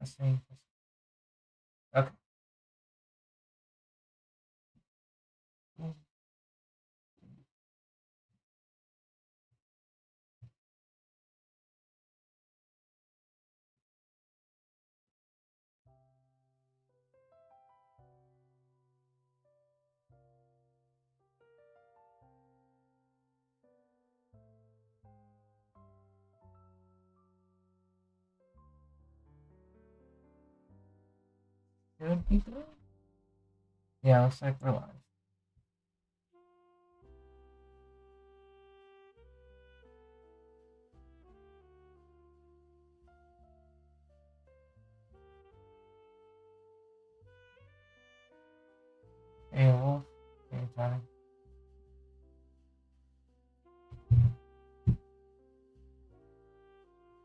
Testing. Okay. Should be good. Yeah, looks like we're live. Hey, Wolf. Hey, Johnny.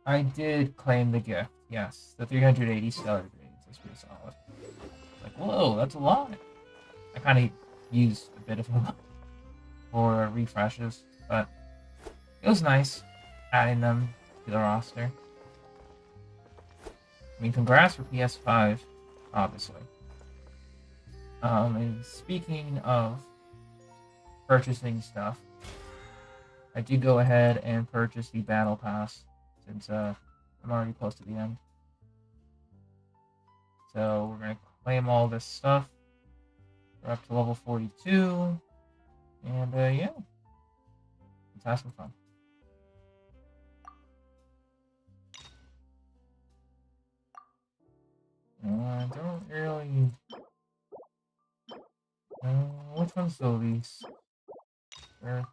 I did claim the gift. Yes, the 380 stellar grades. That's pretty solid. Like, whoa, that's a lot. I kind of used a bit of them for refreshes, but it was nice adding them to the roster. I mean, congrats for PS5, obviously. And speaking of purchasing stuff, I did go ahead and purchase the Battle Pass since I'm already close to the end. So we're going to claim all this stuff. We're up to level 42. And yeah, let's have some fun. I don't really... which one's the least? Sure.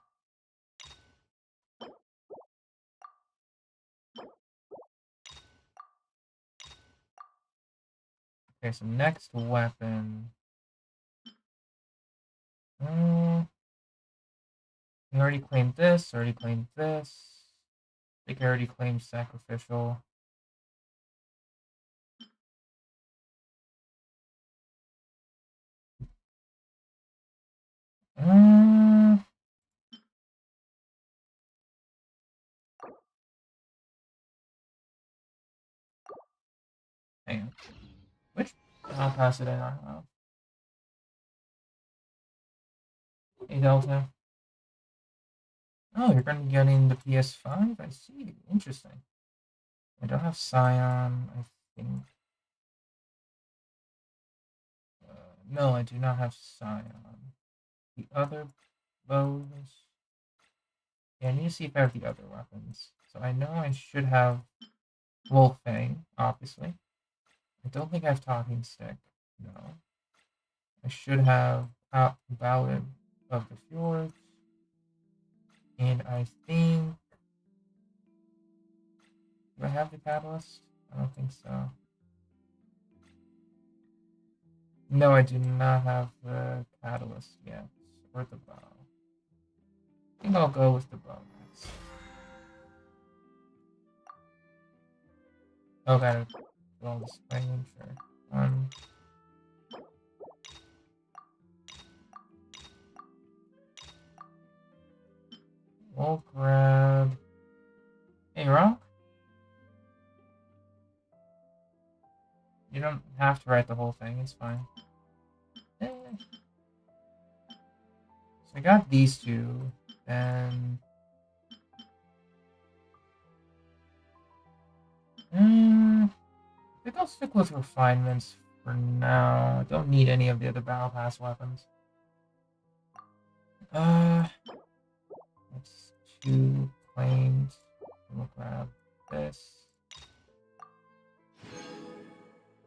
Okay, so next weapon. We already claimed this, already claimed this. I think I already claimed sacrificial. Hang on. Which? I'll pass it in on. Hey, Delta. Oh, you're going to be getting the PS5? I see. Interesting. I don't have Scion, I think. No, I do not have Scion. The other bows. Yeah, I need to see if I have the other weapons. So I know I should have Wolfang, obviously. I don't think I have Talking Stick. No. I should have Ballad of the Fjords. And I think... Do I have the Catalyst? I don't think so. No, I do not have the Catalyst yet. Or the bow. I think I'll go with the bow next. Oh, got it. Well, this thing, sure. We'll grab... Hey, Rock? You don't have to write the whole thing, it's fine. So I got these two, then... I think I'll stick with refinements for now. I don't need any of the other Battle Pass weapons. That's 2 claimed. We'll grab this.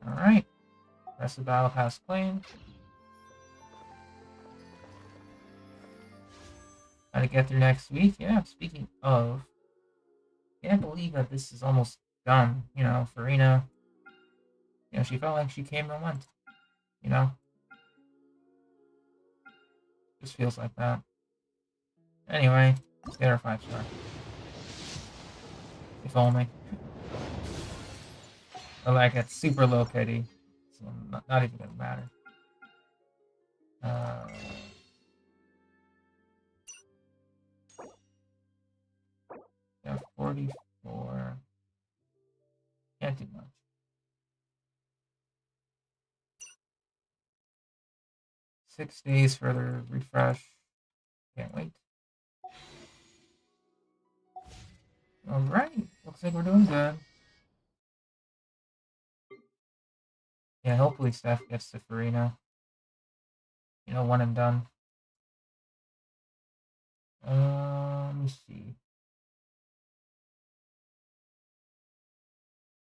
Alright. That's the Battle Pass claimed. Gotta get through next week. Yeah, speaking of, can't believe that this is almost done. You know, Farina, you know, she felt like she came and went. You know? Just feels like that. Anyway, let's get our 5-star. If only. Or like it's super low kitty. So not even gonna matter. Yeah, 44. Can't do much. 6 days for the refresh. Can't wait. Alright, looks like we're doing good. Yeah, hopefully Steph gets to Farina. You know, one and done. Let me see.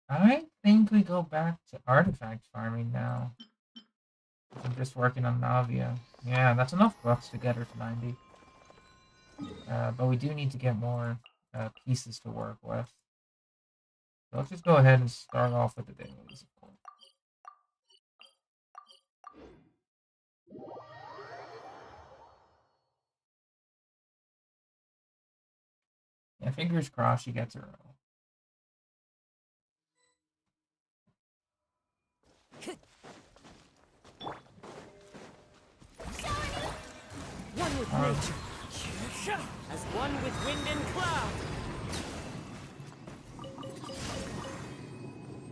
I think we go back to artifact farming now. I'm just working on Navia. Yeah, that's enough bucks to get her to 90. But we do need to get more pieces to work with. So let's just go ahead and start off with the dailies, of course. Yeah, fingers crossed she gets her own. One with nature, as one with wind and cloud.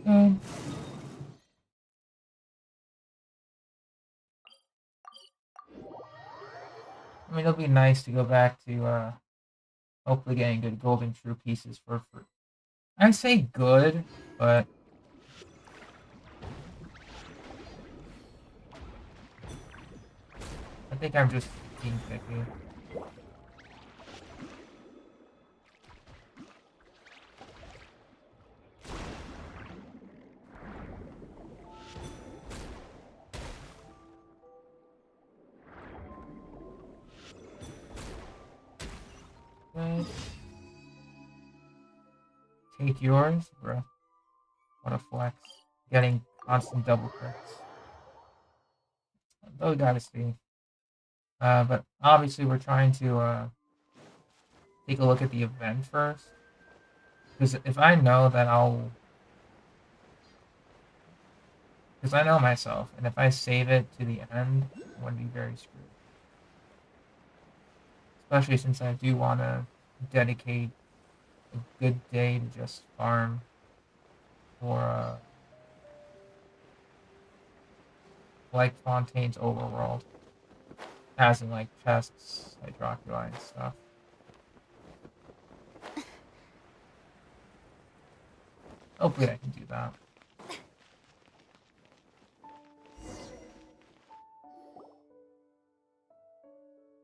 I mean, it'll be nice to go back to hopefully getting good golden true pieces for free. I say good, but I think I'm just being picky. But take yours, bro. What a flex. Getting constant double crits. Though we gotta see. But obviously we're trying to take a look at the event first. Because if I know that because I know myself, and if I save it to the end, I'm going to be very screwed. Especially since I do want to dedicate a good day to just farm for, like Fontaine's overworld. As in, like, chests, hydroculi, and stuff. Hopefully I can do that.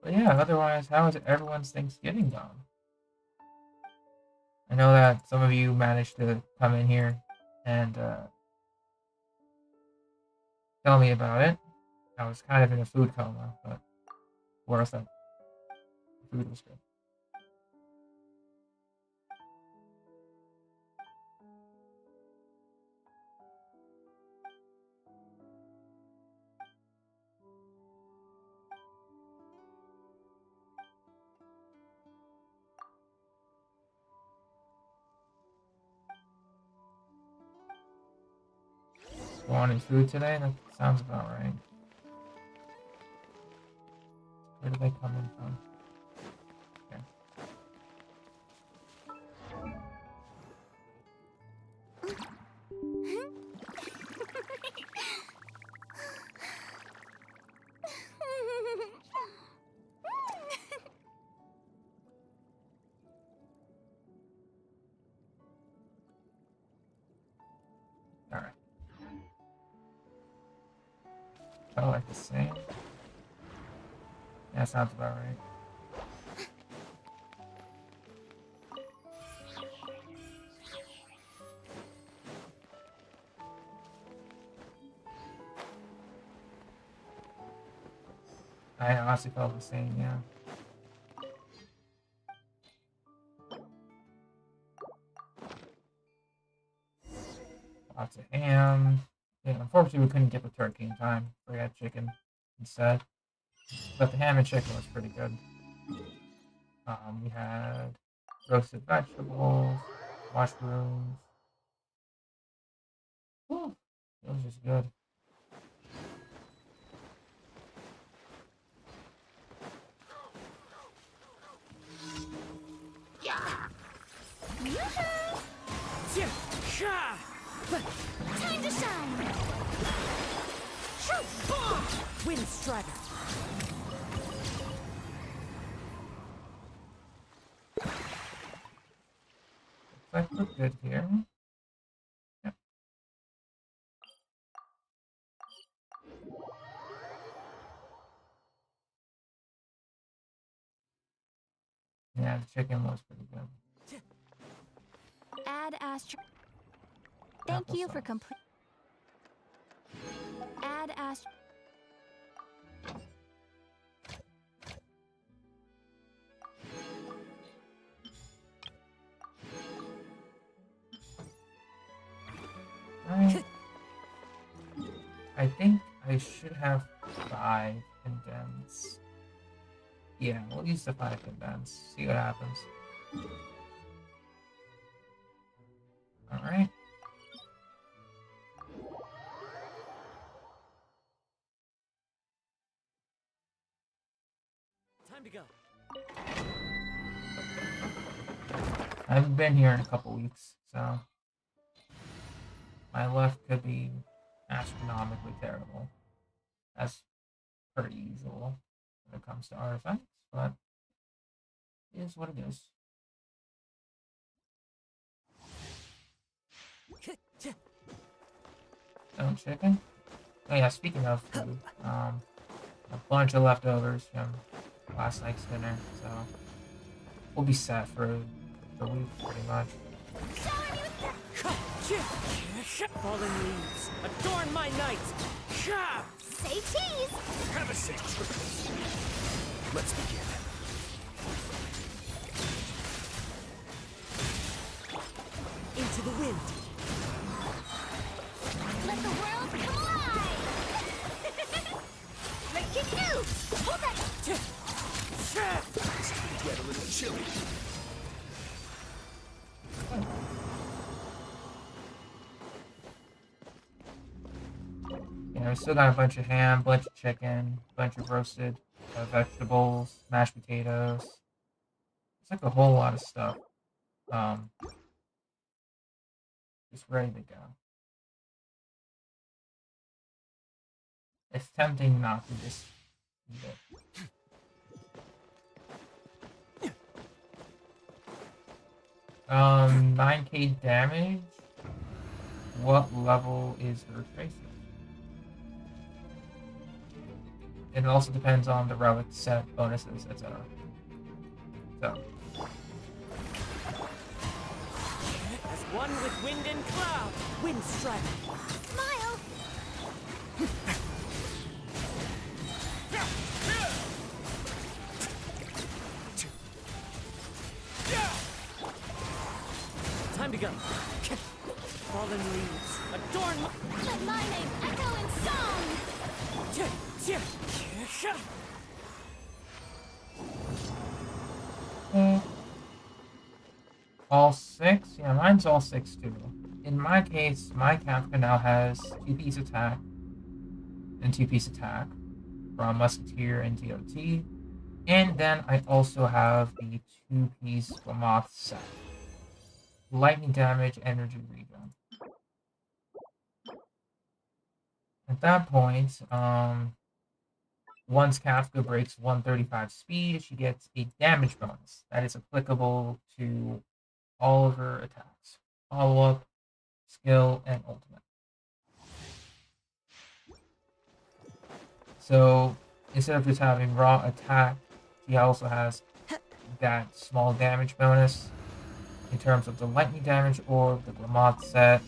But yeah, otherwise, how is everyone's Thanksgiving gone? I know that some of you managed to come in here and tell me about it. I was kind of in a food coma, but worth it. The food was good. Wanting food today? That sounds about right. Where do they come in from? Okay. Alright. I like the same. Yeah, sounds about right. I honestly felt the same, yeah. Lots of ham. Yeah, unfortunately, we couldn't get the turkey in time. We had chicken instead. But the ham and chicken was pretty good. We had roasted vegetables, mushrooms. Whew, it was just good. Time to shine! Wind Strider. Looks like we're good here. Yep. Yeah, the chicken was pretty good. Add Astro. Thank you for complete. Add Astro. Right. I think I should have 5 condensed. Yeah, we'll use the 5 condensed. See what happens. Alright. Time to go. I haven't been here in a couple weeks, so my luck could be astronomically terrible. That's pretty usual when it comes to artifacts, but it is what it is. Stone chicken? Oh yeah, speaking of food, a bunch of leftovers from last night's dinner, so we'll be set for the week pretty much. Fallen leaves, adorn my night. Say cheese. Have a seat. Let's begin. Into the wind. Let the world come alive. Let's get you. Hold that. It's going to get a little chilly. Yeah, we still got a bunch of ham, bunch of chicken, bunch of roasted vegetables, mashed potatoes. It's like a whole lot of stuff. Just ready to go. It's tempting not to just eat it. 9k damage. What level is her tracer? It also depends on the relic set, bonuses, etc. So. As one with wind and cloud. Wind Strider. Smile. Time to go. Fallen leaves, adorn my... Let my name echo in song. All 6? Yeah, mine's all 6 too. In my case, my Kafka now has 2-piece attack and 2-piece attack from Musketeer and DOT. And then I also have the 2-piece Lamoth set. Lightning damage, energy regen. At that point, once Kafka breaks 135 speed, she gets a damage bonus that is applicable to all of her attacks. Follow-up, skill, and ultimate. So, instead of just having raw attack, she also has that small damage bonus in terms of the lightning damage orb, the Glamoth set,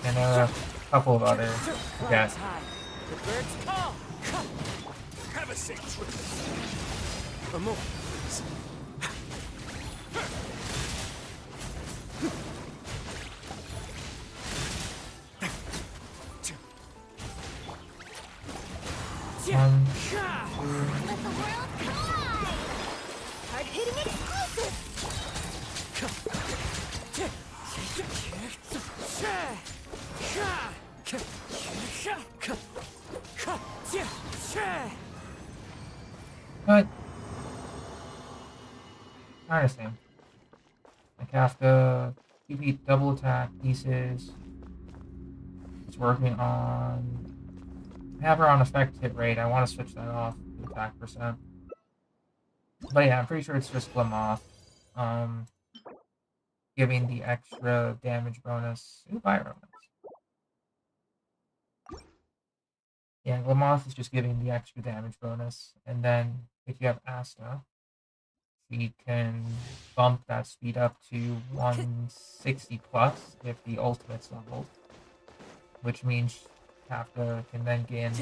and a couple of other guys. The birds call. Have a seat. A moment, please. One, Let the world collide. Hard-hitting exclusive. cut. Kind of same. My Kafka, 2-piece double attack pieces. It's working on I have her on effect hit rate. I want to switch that off to attack percent. But yeah, I'm pretty sure it's just Glamoth. Giving the extra damage bonus. Ooh, Byron. Yeah, Glamoth is just giving the extra damage bonus. And then if you have Asta, we can bump that speed up to 160 plus if the ultimate's leveled. Which means Kafka can then gain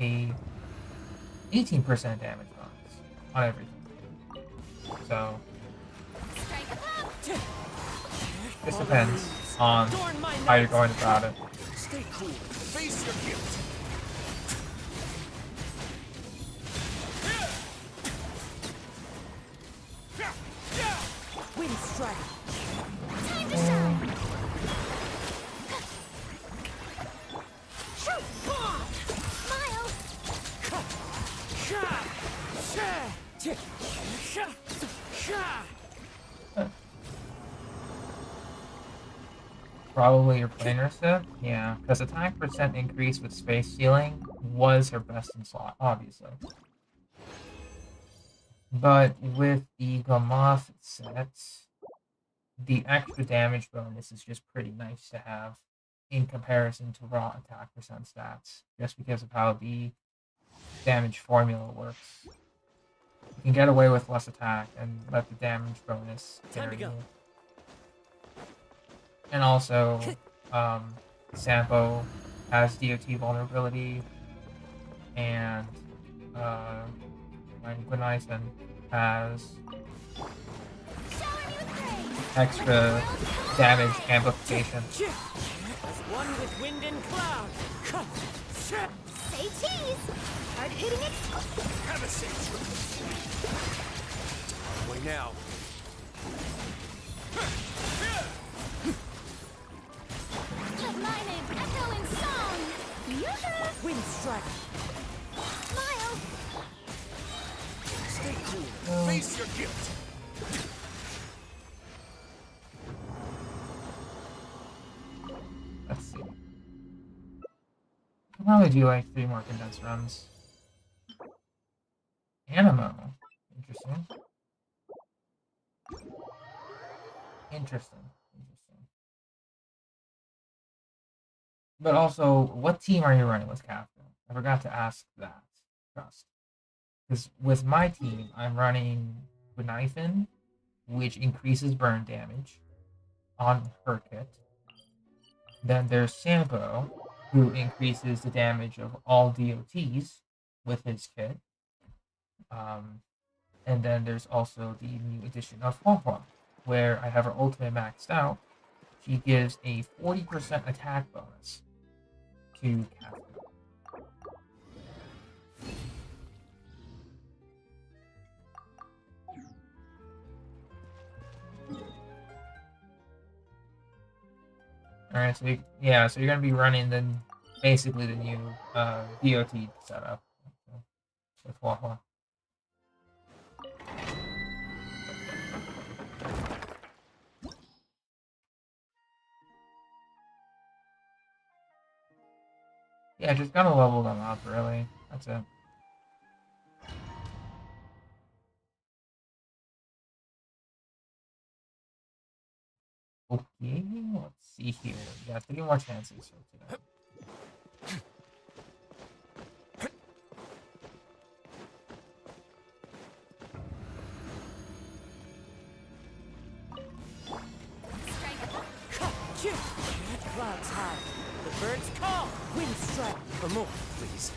a 18% damage bonus on everything. So this depends on how you're going about it. Stay cool. Face your guilt. Wind strike. Time to shine. Shoot. Smile. Probably your planar step? Yeah, because attack percent increase with space stealing was her best in slot, obviously. But with the Glamoth set, the extra damage bonus is just pretty nice to have in comparison to raw attack percent stats, just because of how the damage formula works. You can get away with less attack and let the damage bonus carry you. And also, Sampo has DOT vulnerability, and Gwenison has extra damage amplification. As one with wind and cloud. Say cheese. Hard-hitting explosive. Have a safe trip. Way now. Let my name echo in song. Yoo-hoo. Wind strike. Smile. Stay cool. Face your guilt. Let's see. I'll probably do like 3 more condensed runs. Animo. Interesting. Interesting. But also, what team are you running with, Captain? I forgot to ask that. Trust. Because with my team, I'm running Gwenithan, which increases burn damage on her kit. Then there's Sampo, who increases the damage of all DOTs with his kit. And then there's also the new addition of Hua, where I have her ultimate maxed out. She gives a 40% attack bonus to Kafka. Alright, so so you're gonna be running basically the new DOT setup with Hua. Yeah, just gotta level them up, really. That's it. Okay, let's see here. We got 3 more chances for today. Clouds high. The birds call. Wind strike. For more, please.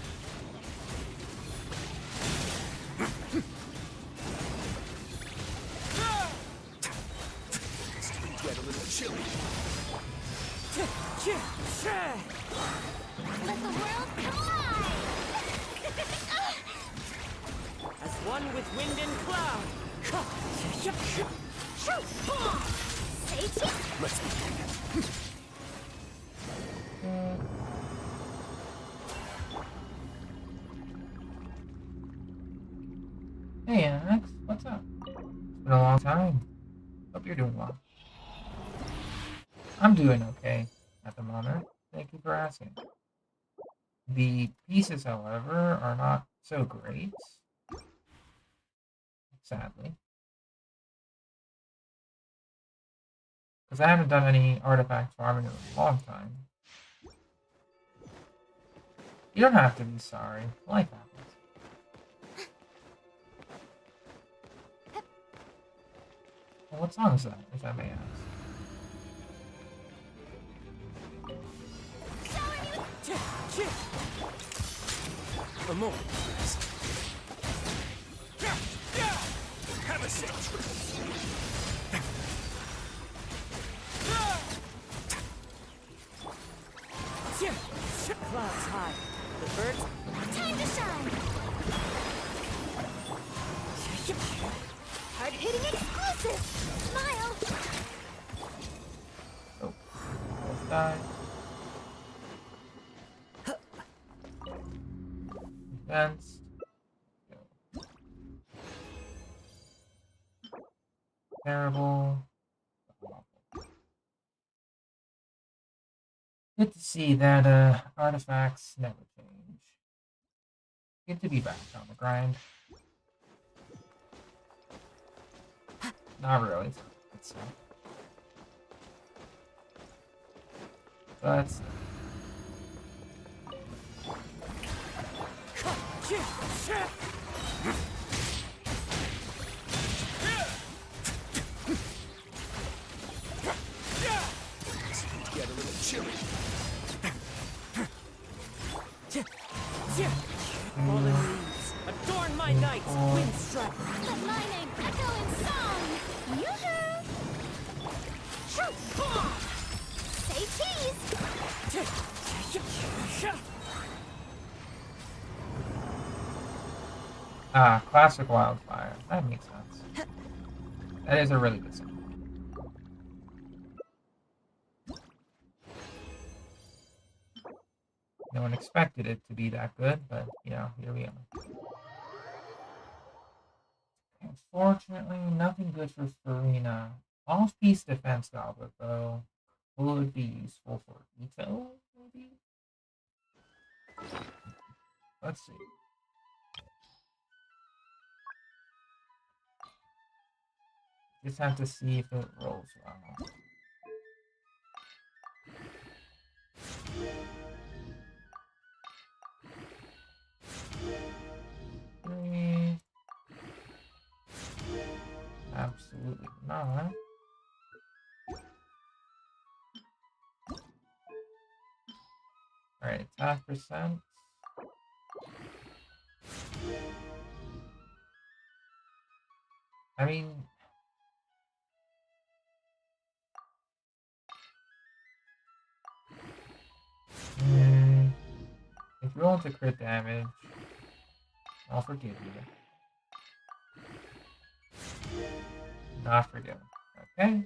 Get a little chilly. Let the world collide. As one with wind and cloud. Say cheese. Let's begin. Hey, Alex, what's up? It's been a long time. Hope you're doing well. I'm doing okay at the moment. Thank you for asking. The pieces, however, are not so great. Sadly. Because I haven't done any artifact farming in a long time. You don't have to be sorry. Life happens. Well, what song is that, if I may ask? A moment, please. Have a seat. Clouds high. The birds. Time to shine! Hard-hitting exclusive! Smile! Oh, both died. Advanced. Go. Terrible. Good to see that artifacts never change. Good to be back on the grind. Not really. It's but Get a little chilly. Fallen leaves. Adorn my nights. Wind strike. Let my name echo in song! Yoo-hoo! Say cheese! classic wildfire. That makes sense. That is a really good song. No one expected it to be that good, but you know, here we are. Unfortunately, nothing good for Farina. Off-piece defense goblet, though. Will it be useful for Ito, maybe? Let's see. Just have to see if it rolls well. Three. Absolutely not. Alright, attack percent. I mean, if you roll into crit damage, I'll forgive you. Not forgiven. Okay.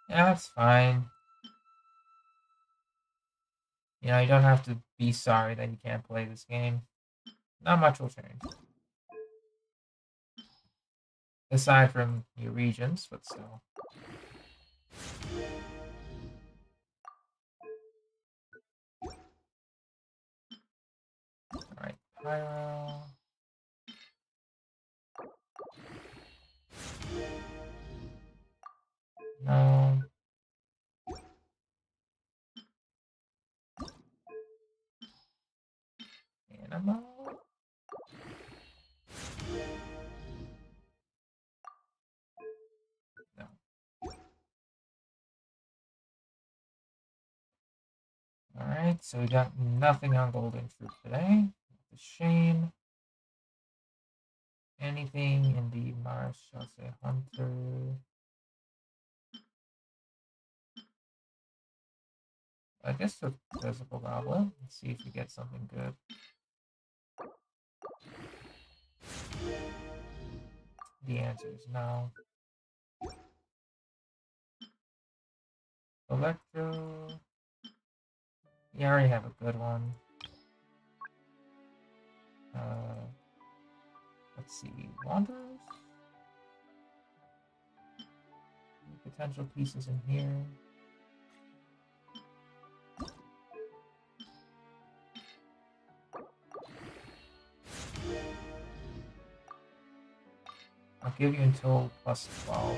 Yeah, that's fine. You know, you don't have to be sorry that you can't play this game. Not much will change. Aside from your regions, but still. Alright, Pyro. No. Animal? No. Alright, so we got nothing on Golden Fruit today. It's a shame. Anything in the Mars, shall say Hunter. I guess the physical goblin. Let's see if we get something good. The answer is no. Electro. You already have a good one. Let's see. Wanderers? potential pieces in here. I'll give you until +12.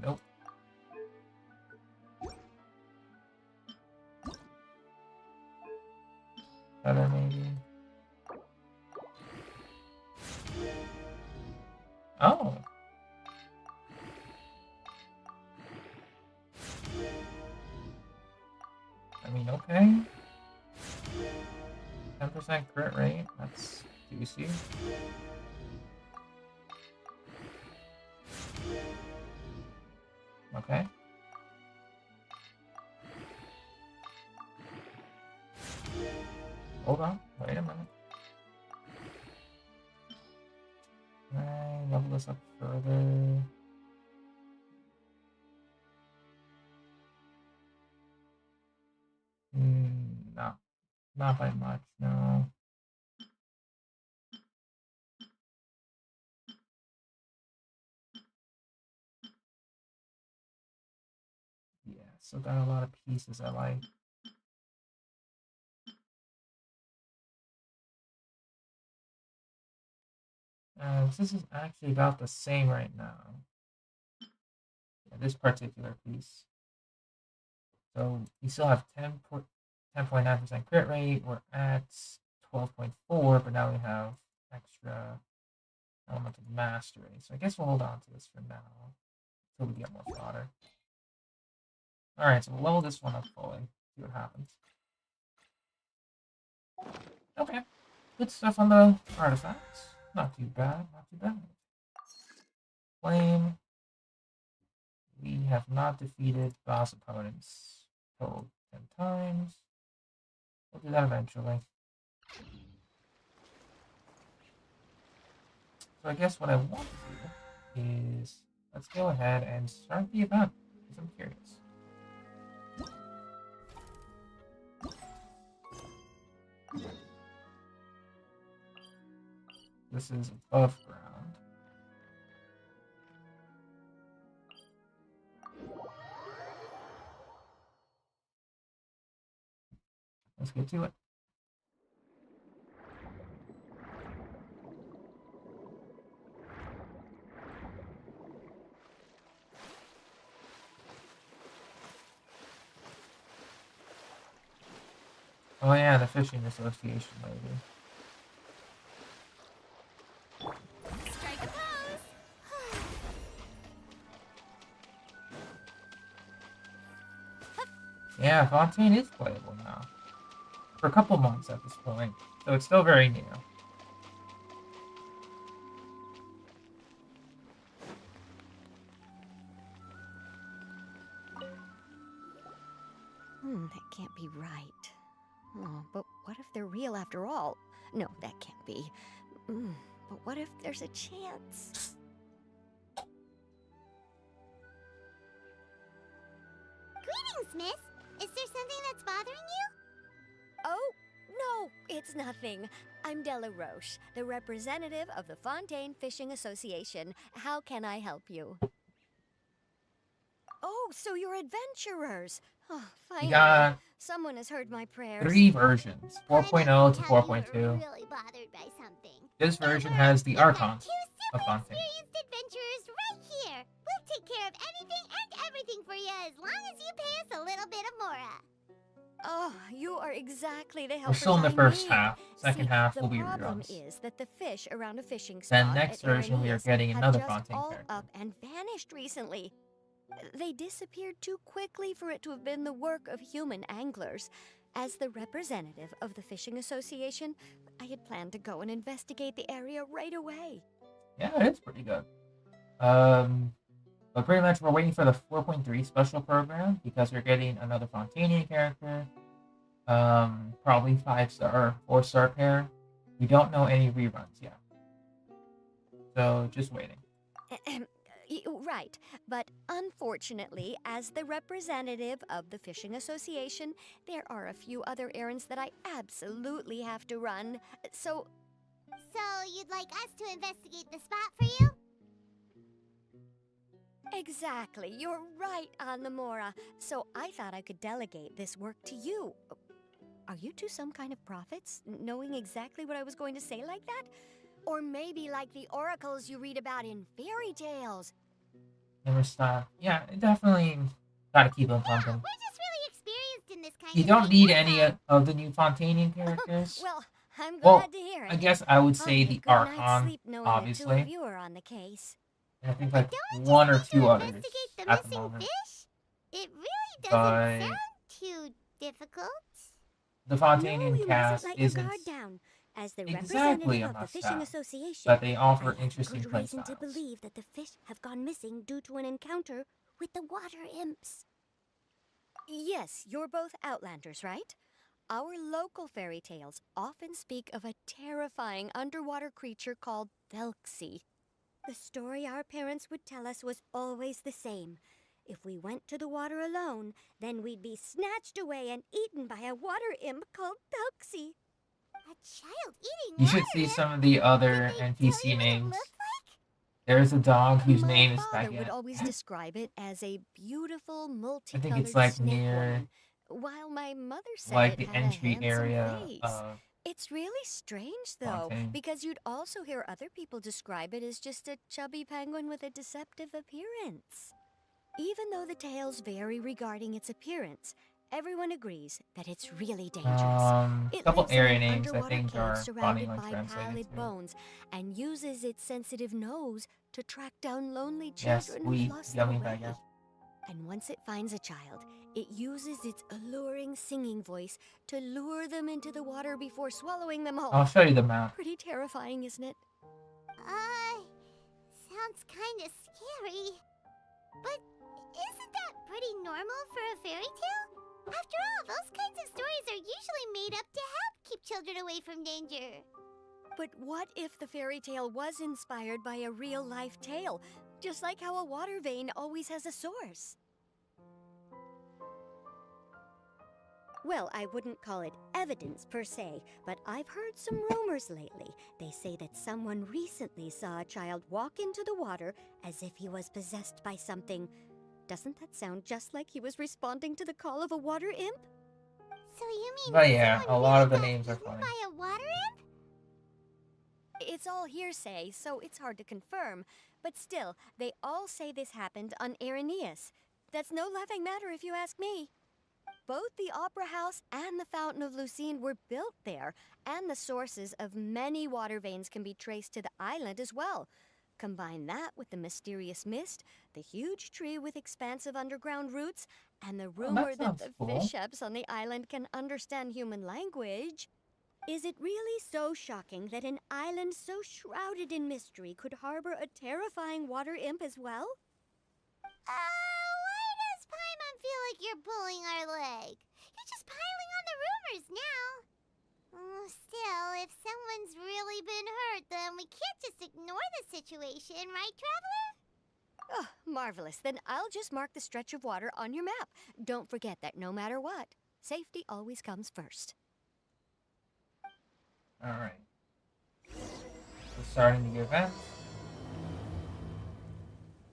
Nope. Better maybe. Oh. I mean, okay. 10% crit rate, that's juicy. Okay. Hold on, wait a minute. Alright, level this up further. No, not by much, no. Yeah, still got a lot of pieces I like. This is actually about the same right now. Yeah, this particular piece. So we still have 10.9% crit rate. We're at 12.4, but now we have extra element of mastery. So I guess we'll hold on to this for now until we get more fodder. Alright, so we'll level this one up fully. See what happens. Okay. Good stuff on the artifacts. Not too bad, not too bad. Flame. We have not defeated boss opponents total 10 times. We'll do that eventually. So I guess what I want to do is let's go ahead and start the event, because I'm curious. This is above ground. Let's get to it. Oh yeah, the fishing association lady. Strike a pose. Yeah, Fontaine is playable now. For a couple months at this point, so it's still very new. That can't be right. Oh, but what if they're real after all? No, that can't be. But what if there's a chance? Greetings, miss. Is there something that's bothering you? Oh, no, it's nothing. I'm Della Roche, the representative of the Fontaine Fishing Association. How can I help you? Oh, so you're adventurers. Oh, finally. We got Someone has heard my prayers. 3 versions, 4.0 to Tell you 4.2. were really bothered by something. This Don't version worry, has the we've got Archon two of super Fontaine. experienced adventurers right here. We'll take care of anything and everything for you as long as you pay us a little bit of mora. Oh, you are exactly the We're helpers still in the I first need. half. Second See, half will be the problem reruns. is that the fish around a fishing Then spot next at version we are Irenaeus getting have another just Fontaine all character. up and vanished recently. They disappeared too quickly for it to have been the work of human anglers. As the representative of the Fishing Association, I had planned to go and investigate the area right away. Yeah, it's pretty good. But pretty much we're waiting for the 4.3 special program because we're getting another Fontainian character. Probably 5-star or 4-star pair. We don't know any reruns yet. So just waiting. Right, but unfortunately, as the representative of the Fishing Association, there are a few other errands that I absolutely have to run. So So you'd like us to investigate the spot for you? Exactly. You're right on the Mora. So I thought I could delegate this work to you. Are you two some kind of prophets, knowing exactly what I was going to say like that? Or maybe like the oracles you read about in fairy tales? Never stop. Yeah, definitely gotta keep them Yeah, pumping. we're just really experienced in this kind You of don't thing, need that's any all. of the new Fontanian characters. Well, I'm glad Well, to hear it. I guess I would I'll say get a the good night's Archon, sleep knowing that two of obviously. you are on the case. And I think But like don't we one or just need two to others investigate the at the missing moment. fish? It really doesn't But sound too difficult. the No, Fontanian you cast mustn't let your isn't guard down. As the exactly representative a of the Fishing must-have, Association, but they I offer have interesting good reason to playstyles. believe that the fish have gone missing due to an encounter with the water imps. Yes, you're both Outlanders, right? Our local fairy tales often speak of a terrifying underwater creature called Thelxie. The story our parents would tell us was always the same. If we went to the water alone, then we'd be snatched away and eaten by a water imp called Thelxie. A child eating You water should see imp? some of the other Did they tell NPC you what it names. looked like? There's a dog whose My name is father would Baguette. always describe it as a beautiful, I multicolored think it's like snake near woman, while my mother said like it the had a entry handsome area face. of It's really strange, though, Fontaine. because you'd also hear other people describe it as just a chubby penguin with a deceptive appearance. Even though the tales vary regarding its appearance, everyone agrees that it's really dangerous. It Couple lives in area an names I underwater think cave are funny surrounded when by translated pallid to. bones and uses its sensitive nose to track down lonely Yes, children we who've lost their yummy way. Baguette. And once it finds a child, it uses its alluring singing voice to lure them into the water before swallowing them whole. I'll show you the map. Pretty terrifying, isn't it? Sounds kinda scary. But isn't that pretty normal for a fairy tale? After all, those kinds of stories are usually made up to help keep children away from danger. But what if the fairy tale was inspired by a real-life tale? Just like how a water vein always has a source. Well, I wouldn't call it evidence per se, but I've heard some rumors lately. They say that someone recently saw a child walk into the water as if he was possessed by something. Doesn't that sound just like he was responding to the call of a water imp? So you mean But yeah, someone a lot of really the got names are eaten funny. by a water imp? It's all hearsay, so it's hard to confirm. But still, they all say this happened on Irenaeus. That's no laughing matter if you ask me. Both the Opera House and the Fountain of Lucine were built there, and the sources of many water veins can be traced to the island as well. Combine that with the mysterious mist, the huge tree with expansive underground roots, and the rumor that sounds the cool. fish-eps on the island can understand human language. Is it really so shocking that an island so shrouded in mystery could harbor a terrifying water imp as well? Why does Paimon feel like you're pulling our leg? You're just piling on the rumors now. Still, if someone's really been hurt, then we can't just ignore the situation, right, Traveler? Oh, marvelous. Then I'll just mark the stretch of water on your map. Don't forget that no matter what, safety always comes first. Alright. We're starting the event.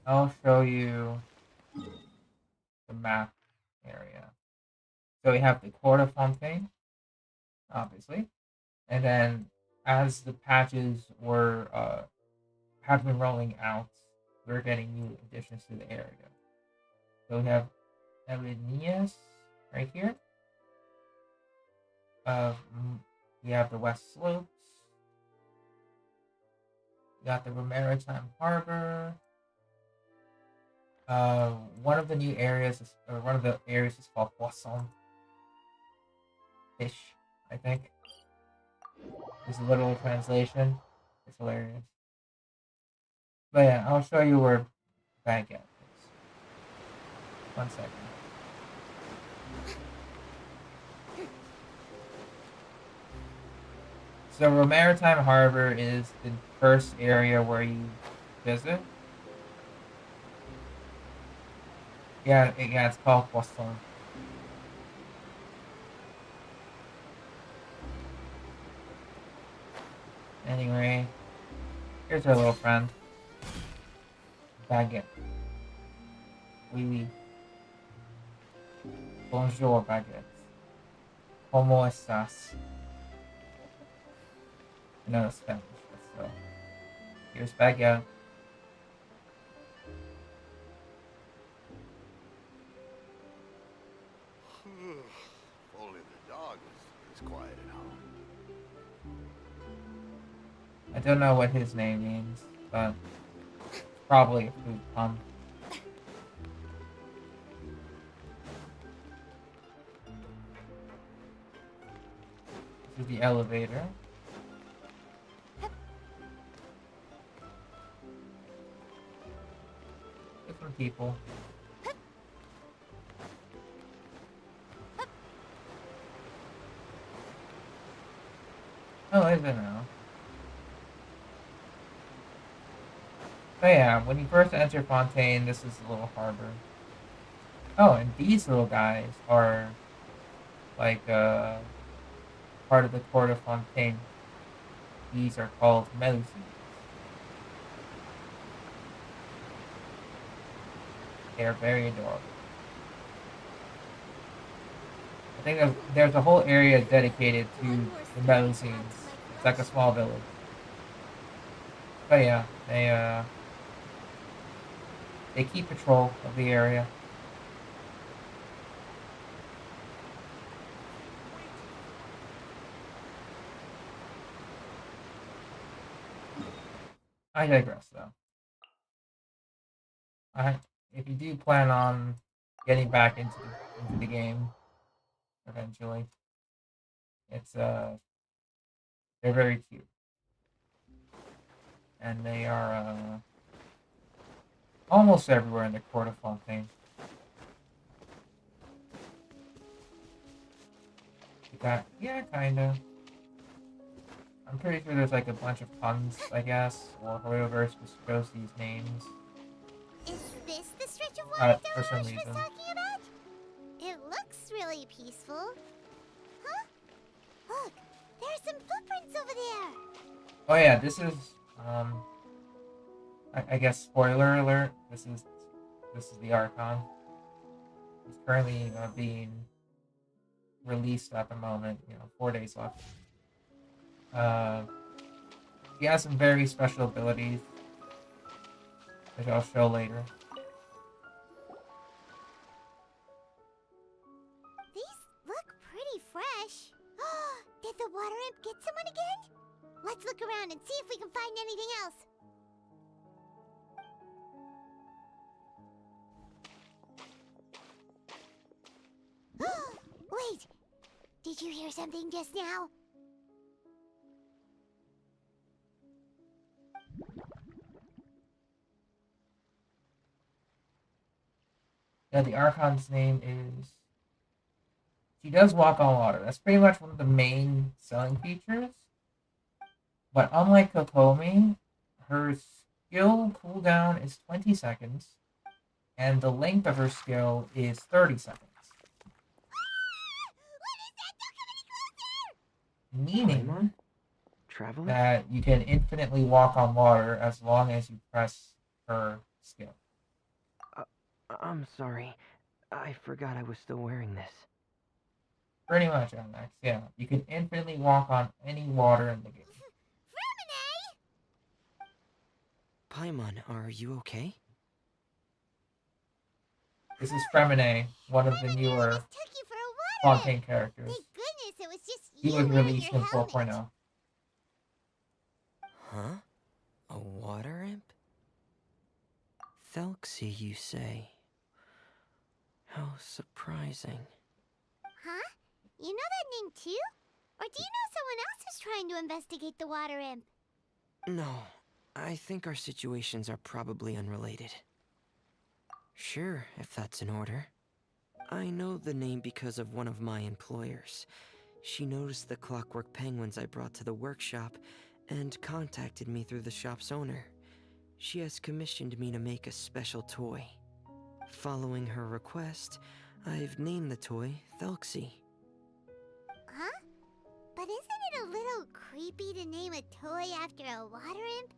I'll show you the map area. So we have the Court of Fontaine, obviously. And then as the patches were have been rolling out, we're getting new additions to the area. So we have Elenius right here. We have the West Slopes. We got the Maritime Harbor. One of the new areas is, or one of the areas is called Poisson. Fish, I think. It's a literal translation. It's hilarious. But yeah, I'll show you where Baguette is. 1 second. So Maritime Harbor is the first area where you visit. Yeah, it's called Poisson. Anyway, here's our little friend. Baguette. Oui, oui. Bonjour, Baguette. ¿Cómo estás? I know it's Spanish, but still. Here's Baguette. Only the dog is quiet at home. I don't know what his name means, but it's probably a food pun. This is the elevator. Different people. Oh, is it now? Oh yeah, when you first enter Fontaine, this is the little harbor. Oh, and these little guys are like part of the court of Fontaine. These are called Melusi. They are very adorable. I think there's a whole area dedicated to the Melusines. It's like a small village. But yeah, they keep patrol of the area. I digress, though. If you do plan on getting back into the game eventually, it's they're very cute, and they are almost everywhere in the court of Fontaine. Yeah, kinda. I'm pretty sure there's like a bunch of puns, I guess, or Hoyoverse which shows these names. Is this the stretch of water For some Delage was reason. talking about? It looks really peaceful. Huh? Look, there's some footprints over there. Oh yeah, this is I guess spoiler alert. This is the Archon. He's currently being released at the moment. 4 days left. He has some very special abilities, which I'll show later. These look pretty fresh. Did the water imp get someone again? Let's look around and see if we can find anything else. Wait, did you hear something just now? Yeah, the Archon's name is. She does walk on water. That's pretty much one of the main selling features. But unlike Kokomi, her skill cooldown is 20 seconds, and the length of her skill is 30 seconds. Meaning Traveler? that you can infinitely walk on water as long as you press her skill. I'm sorry. I forgot I was still wearing this. Pretty much, MX. Yeah, you can infinitely walk on any water in the game. Paimon, are you okay? This is Fremine, one of the newer Took you for a water Fontaine imp. characters. Thank goodness it was just He you was wearing released your in helmet. 4.0. Huh? A water imp? Thelxie, you say? How surprising. Huh? You know that name too? Or do you know someone else who's trying to investigate the water imp? No, I think our situations are probably unrelated. Sure, if that's in order. I know the name because of one of my employers. She noticed the clockwork penguins I brought to the workshop and contacted me through the shop's owner. She has commissioned me to make a special toy. Following her request, I've named the toy Thelxie. Huh? But isn't it a little creepy to name a toy after a water imp?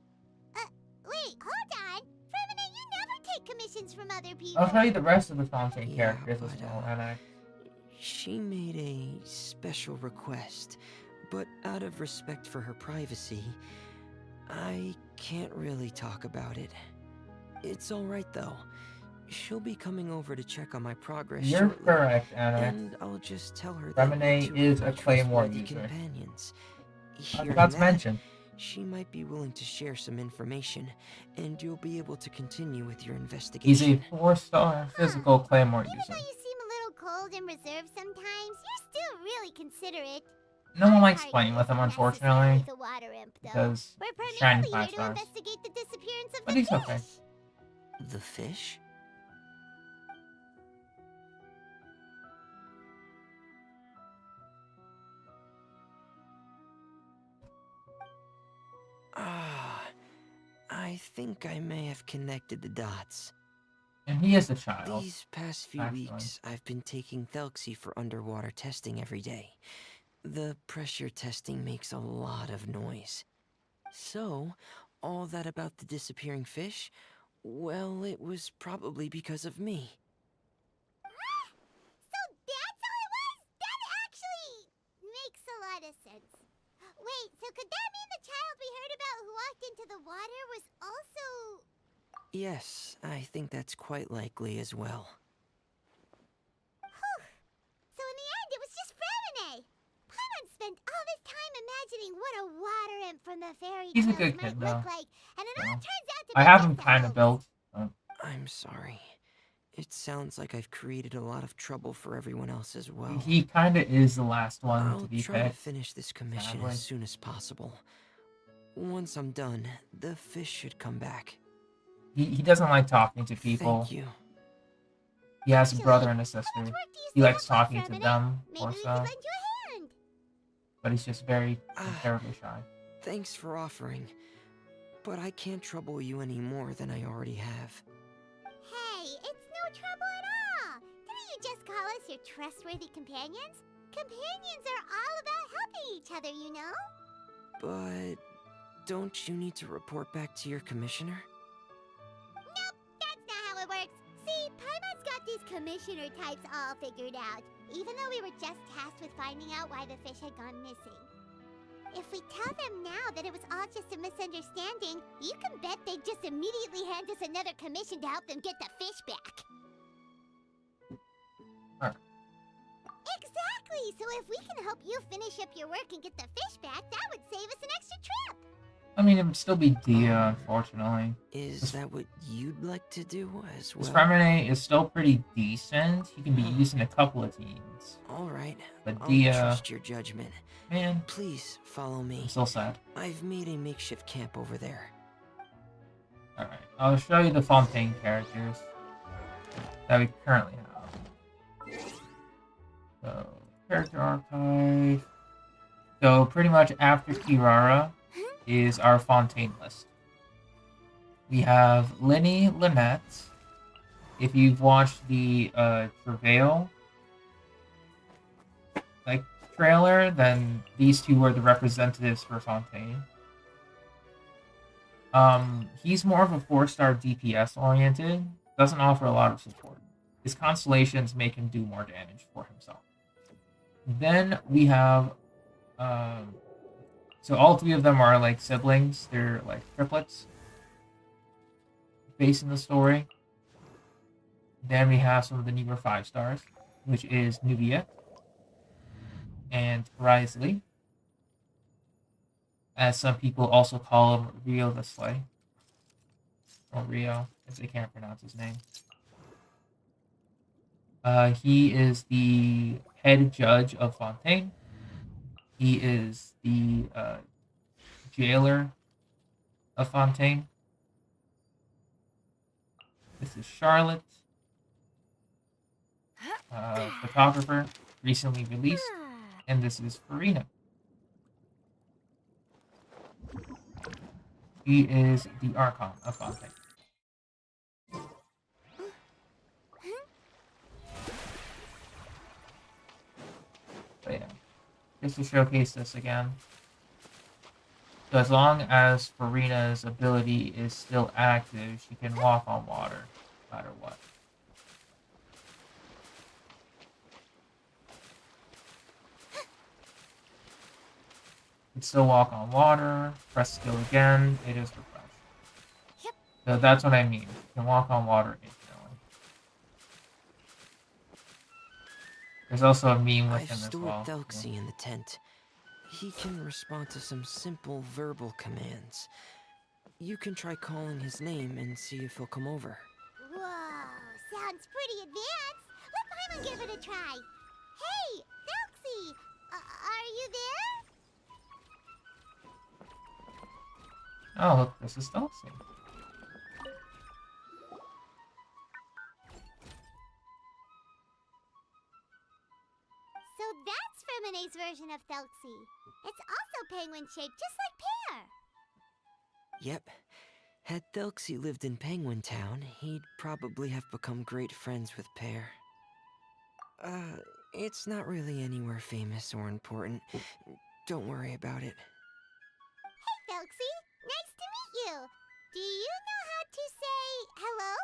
Wait, hold on. Fremina, you never take commissions from other people. I'll show you the rest of the Fontaine Yeah, characters as but, well, and I... She made a special request, but out of respect for her privacy, I can't really talk about it. It's alright though. She'll be coming over to check on my progress You're shortly, correct, Anna. and I'll just tell her that Femine you two is are a Claymore trustworthy user. companions. I Hearing forgot to that, mention. she might be willing to share some information, and you'll be able to continue with your He's investigation. a 4-star physical Claymore Even user. though you seem a little cold and reserved sometimes, you're still really considerate. No one Our likes party playing with him, isn't unfortunately, necessarily the water imp, though. because We're shiny primarily 5 here to stars. investigate the disappearance of But the he's fish. okay. The fish? Ah, I think I may have connected the dots. And he is a child. These past few actually. weeks, I've been taking Thelxie for underwater testing every day. The pressure testing makes a lot of noise. So, all that about the disappearing fish? Well, it was probably because of me. So that's how it was? That actually makes a lot of sense. Wait, so could that mean the child we heard about who walked into the water was also... Yes, I think that's quite likely as well. Whew. So in the end, it was just Fremine. Paimon spent all this time imagining what a water imp from the fairy He's a tales good might kid, look though. like, and it Yeah. all turns out to be I have him just a kind of hoax. built. I'm sorry. It sounds like I've created a lot of trouble for everyone else as well. He kind of is the last one I'll to be try to picked. finish this commission sadly. as soon as possible. Once I'm done, the fish should come back. He doesn't like talking to people. Thank you. He has a Actually, brother and a How much sister. work do you He still likes have left, talking to Fremine? them Maybe or we could so, lend you a hand. but he's just very Ah. terribly shy. Thanks for offering, but I can't trouble you any more than I already have. Hey, it's no trouble at all. Didn't you just call us your trustworthy companions? Companions are all about helping each other, you know? But don't you need to report back to your commissioner? Nope, that's not how it works. See, Paimon's got these commissioner types all figured out, even though we were just tasked with finding out why the fish had gone missing. If we tell them now that it was all just a misunderstanding, you can bet they'd just immediately hand us another commission to help them get the fish back. Alright. Exactly! So if we can help you finish up your work and get the fish back, that would save us an extra trip! I mean, it would still be Dia, unfortunately. Is that what you'd like to do as His well? Fremine is still pretty decent. He can be used in a couple of teams. Alright, But I'll Dia, trust your judgment. man, Please follow me. I'm still sad. I've made a makeshift camp over there. Alright, I'll show you the Fontaine characters that we currently have. So, character archive. So, pretty much after Kirara is our Fontaine list. We have Linny Lynette. If you've watched the Travail trailer, then these two were the representatives for Fontaine. He's more of a 4-star DPS oriented, doesn't offer a lot of support. His constellations make him do more damage for himself. Then we have so all three of them are like siblings, they're like triplets based in the story. Then we have some of the newer 5 stars, which is Nubia and Risley, as some people also call him Rio the Slay, or Rio, as they can't pronounce his name. He is the head judge of Fontaine. He is the jailer of Fontaine. This is Charlotte, photographer, recently released. And this is Farina. He is the Archon of Fontaine. So yeah. just to showcase this again. So as long as Farina's ability is still active, she can walk on water, no matter what. You can still walk on water, press skill again, it is refreshed. Yep. So that's what I mean. You can walk on water infinitely. There's also a meme with I've him as stored well. Thelxie in the tent. He can respond to some simple verbal commands. You can try calling his name and see if he'll come over. Whoa, sounds pretty advanced. Let Paimon give it a try. Hey, Thelxie, are you there? Oh, look, this is Thelxie. So that's Fremone's version of Thelxie. It's also penguin-shaped, just like Pear. Yep. Had Thelxie lived in Penguin Town, he'd probably have become great friends with Pear. It's not really anywhere famous or important. Don't worry about it. Hey, Thelxie, nice to meet you. Do you know how to say hello?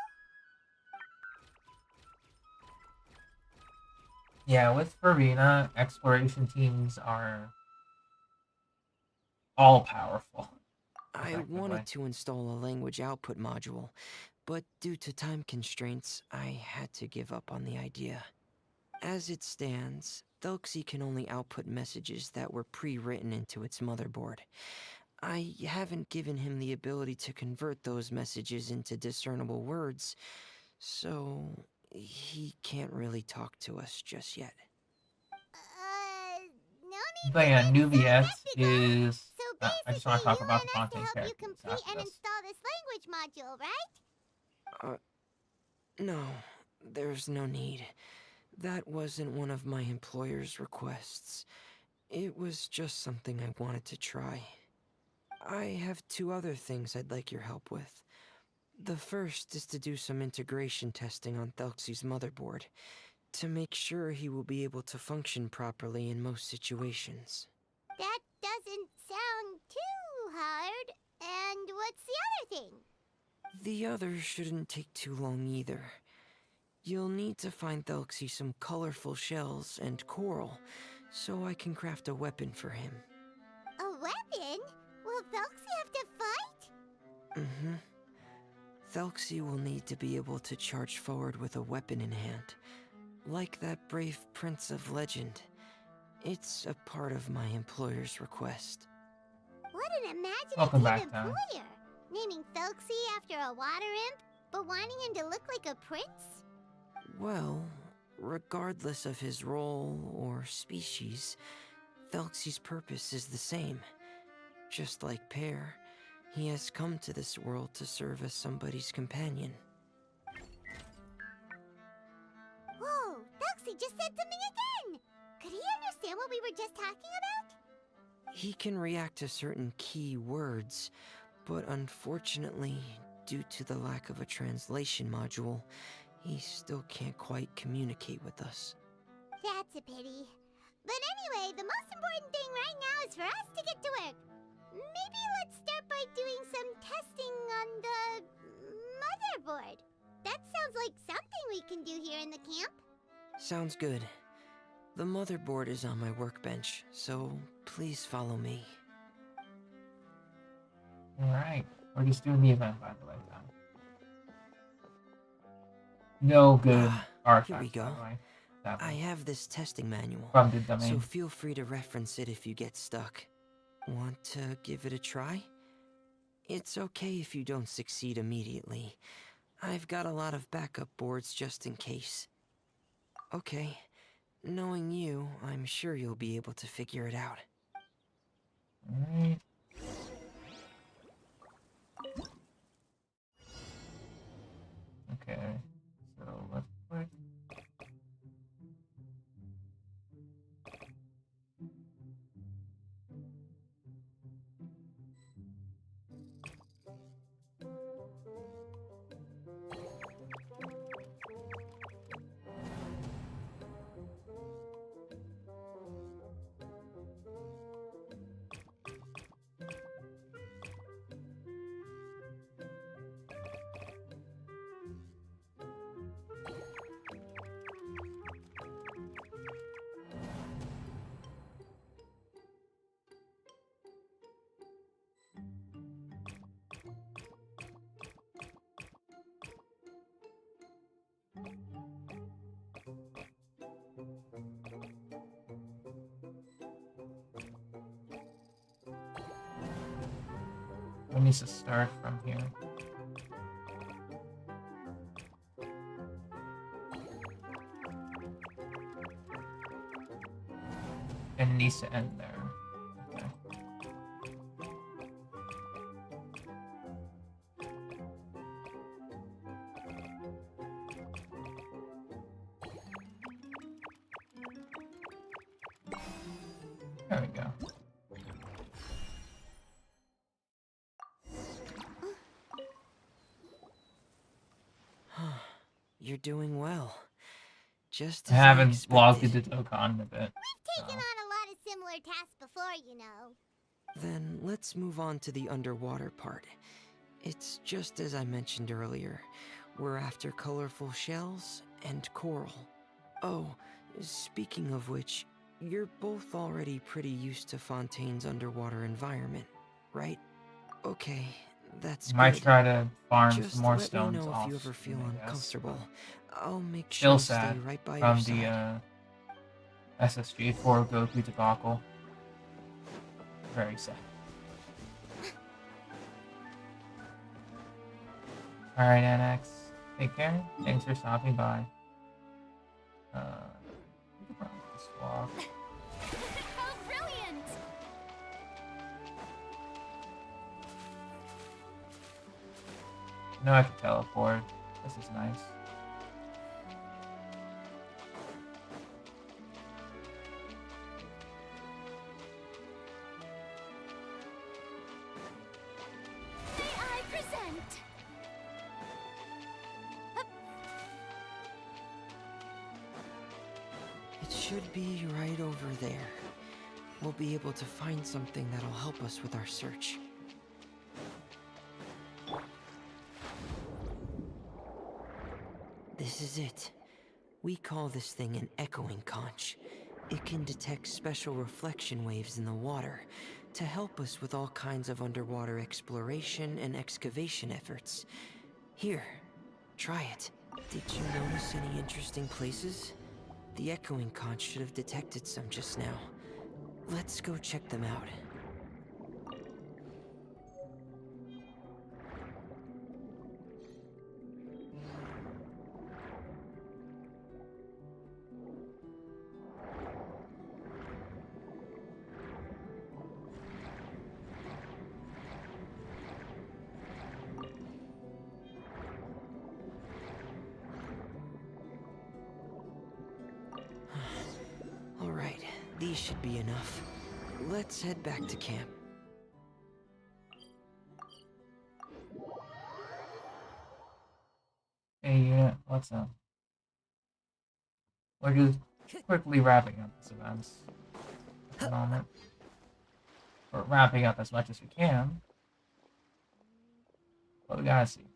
Yeah, with Farina, exploration teams are all powerful. I wanted to install a language output module, but due to time constraints, I had to give up on the idea. As it stands, Thelxie can only output messages that were pre-written into its motherboard. I haven't given him the ability to convert those messages into discernible words, so he can't really talk to us just yet. No need But to yeah, get so Nuviet technical. is... So I basically, just want to talk you about want the us to content help you characters complete after and this. install this language module, right? No, there's no need. That wasn't one of my employer's requests. It was just something I wanted to try. I have 2 other things I'd like your help with. The first is to do some integration testing on Thelxie's motherboard, to make sure he will be able to function properly in most situations. That doesn't sound too hard. And what's the other thing? The other shouldn't take too long either. You'll need to find Thelxie some colorful shells and coral, so I can craft a weapon for him. A weapon? Will Thelxie have to fight? Mm-hmm. Thelxie will need to be able to charge forward with a weapon in hand, like that brave prince of legend. It's a part of my employer's request. What an imaginative Welcome back, Tom. employer! Naming Thelxie after a water imp, but wanting him to look like a prince? Well, regardless of his role or species, Thelxie's purpose is the same. Just like Pear, he has come to this world to serve as somebody's companion. Whoa, Thelxie just said something again! Could he understand what we were just talking about? He can react to certain key words, but unfortunately, due to the lack of a translation module, he still can't quite communicate with us. That's a pity. But anyway, the most important thing right now is for us to get to work. Maybe let's start by doing some testing on the motherboard. That sounds like something we can do here in the camp. Sounds good. The motherboard is on my workbench, so please follow me. Alright. We're just doing the event, by the way, Tom. No good artifacts, here we go. by the way. That I was have this testing manual, from the domain. so feel free to reference it if you get stuck. Want to give it a try? It's okay if you don't succeed immediately. I've got a lot of backup boards just in case. Okay, knowing you, I'm sure you'll be able to figure it out. Alright. Okay, so let's click. it needs to start from here. And it needs to end there. Okay. There we go. You're doing well. Just I as haven't logged expected. into Dokkan in a bit. We've taken on a lot of similar tasks before, you know. Then let's move on to the underwater part. It's just as I mentioned earlier. We're after colorful shells and coral. Oh, speaking of which, you're both already pretty used to Fontaine's underwater environment, right? Okay, that's Might good. try to farm Just some more let me stones know off. if you ever feel I guess. uncomfortable. I'll make Still sure to stay sad right by your from side. the SSG for Goku debacle. Very sad. Alright, NX. Take care. Thanks for stopping by. We could probably just walk. How brilliant! No, I can teleport. This is nice. May I present? It should be right over there. We'll be able to find something that'll help us with our search. This is it. We call this thing an echoing conch. It can detect special reflection waves in the water to help us with all kinds of underwater exploration and excavation efforts. Here, try it. Did you notice any interesting places? The echoing conch should have detected some just now. Let's go check them out. All right, these should be enough. Let's head back to camp. Hey, unit, what's up? We're just quickly wrapping up this event at the moment. Or wrapping up as much as we can. But we gotta see.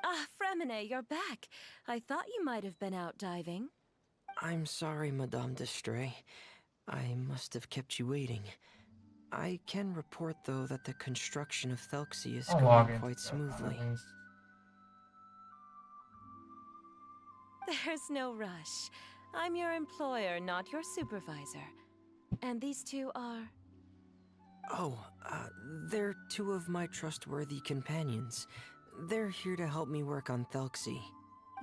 Ah, Fremine, you're back. I thought you might have been out diving. I'm sorry, Madame d'Estray. I must have kept you waiting. I can report, though, that the construction of Thelxie is I'll log going into quite Dokkan smoothly. at least. There's no rush. I'm your employer, not your supervisor. And these two are... Oh, they're two of my trustworthy companions. They're here to help me work on Thelxie.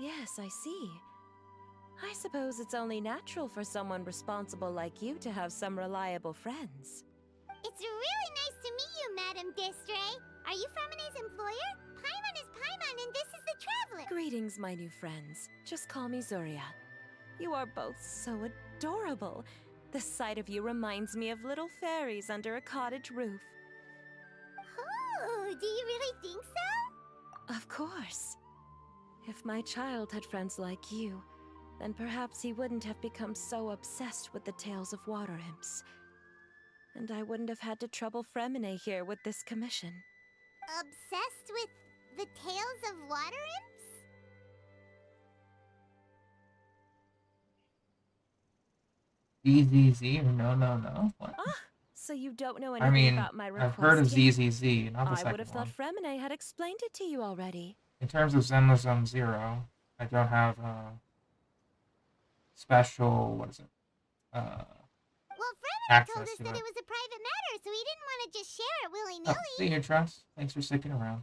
Yes, I see. I suppose it's only natural for someone responsible like you to have some reliable friends. It's really nice to meet you, Madame Destray. Are you Fremine's employer? Paimon is Paimon, and this is the Traveler. Greetings, my new friends. Just call me Zuria. You are both so adorable. The sight of you reminds me of little fairies under a cottage roof. Oh, do you really think so? Of course. If my child had friends like you, then perhaps he wouldn't have become so obsessed with the tales of water imps. And I wouldn't have had to trouble Fremine here with this commission. Obsessed with the tales of water imps? ZZZ or no? What? So you don't know I anything mean, about my request I've heard of yet? ZZZ, not the I second would have thought one. Fremine had explained it to you already. In terms of Zenless Zero, I don't have special, what is it? Well, Fremine told access us to that it. it was a private matter, so he didn't want to just share it Oh, willy-nilly. see you, Trust. Thanks for sticking around.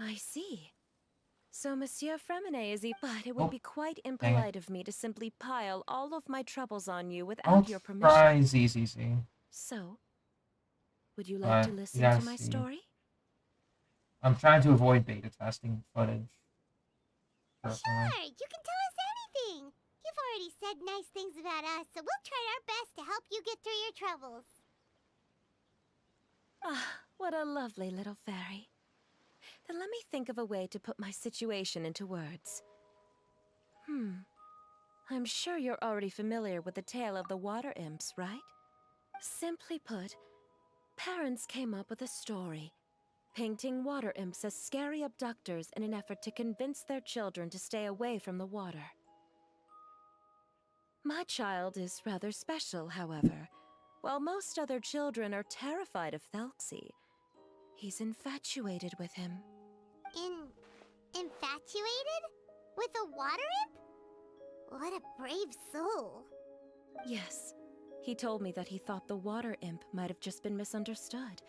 I see. So Monsieur Fremine is but it Oh, would be quite dang it. impolite of me to simply pile all of my troubles on you I'll without your permission. try ZZZ. So, would you like to But listen yeah, to my see. story? I'm trying to avoid beta testing footage. Personally. Sure, you can tell us anything. You've already said nice things about us, so we'll try our best to help you get through your troubles. Ah, what a lovely little fairy. Then let me think of a way to put my situation into words. I'm sure you're already familiar with the tale of the water imps, right? Simply put, parents came up with a story, painting water imps as scary abductors in an effort to convince their children to stay away from the water. My child is rather special, however. While most other children are terrified of Thelxie, he's infatuated with him. Infatuated? With a water imp? What a brave soul. Yes, he told me that he thought the water imp might have just been misunderstood.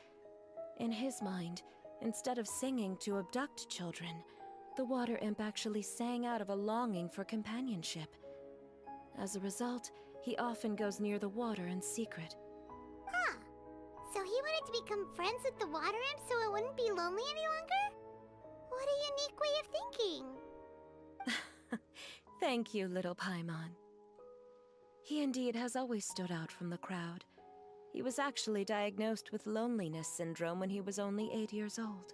In his mind, instead of singing to abduct children, the water imp actually sang out of a longing for companionship. As a result, he often goes near the water in secret. Huh. So he wanted to become friends with the water imp so it wouldn't be lonely any longer? What a unique way of thinking. Thank you, little Paimon. He indeed has always stood out from the crowd. He was actually diagnosed with loneliness syndrome when he was only 8 years old.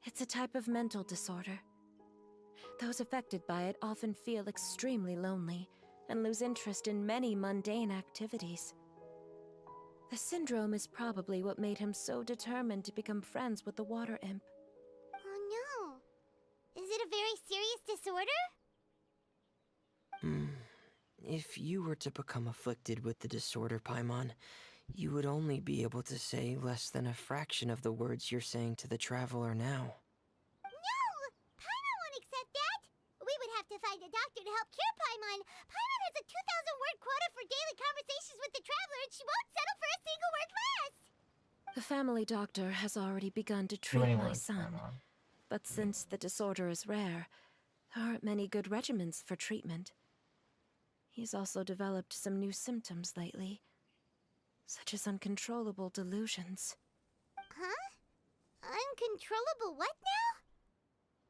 It's a type of mental disorder. Those affected by it often feel extremely lonely and lose interest in many mundane activities. The syndrome is probably what made him so determined to become friends with the water imp. Oh no. Is it a very serious disorder? If you were to become afflicted with the disorder, Paimon, you would only be able to say less than a fraction of the words you're saying to the traveler now. No! Paimon won't accept that! We would have to find a doctor to help cure Paimon. Paimon has a 2,000-word quota for daily conversations with the traveler, and she won't settle for a single word less! The family doctor has already begun to Too many treat my words, son. Paimon. But since the disorder is rare, there aren't many good regimens for treatment. He's also developed some new symptoms lately, such as uncontrollable delusions. Huh? Uncontrollable what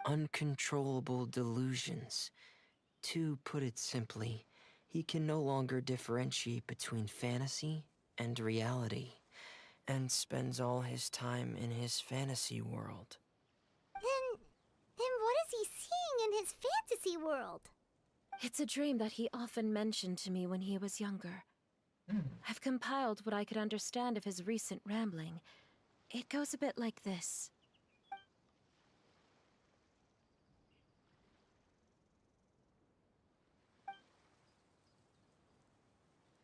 now? Uncontrollable delusions. To put it simply, he can no longer differentiate between fantasy and reality, and spends all his time in his fantasy world. Then what is he seeing in his fantasy world? It's a dream that he often mentioned to me when he was younger. I've compiled what I could understand of his recent rambling. It goes a bit like this.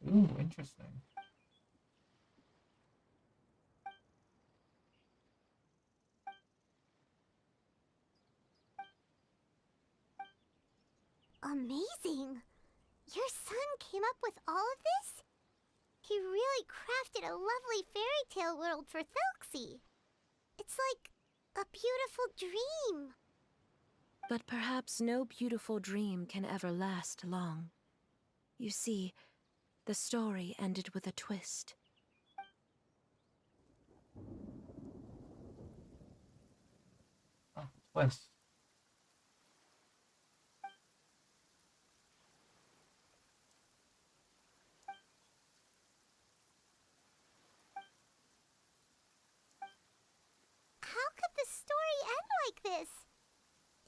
Ooh, interesting. Amazing! Your son came up with all of this? He really crafted a lovely fairy tale world for Thelxie. It's like a beautiful dream. But perhaps no beautiful dream can ever last long. You see, the story ended with a twist. Oh, twist. How could the story end like this?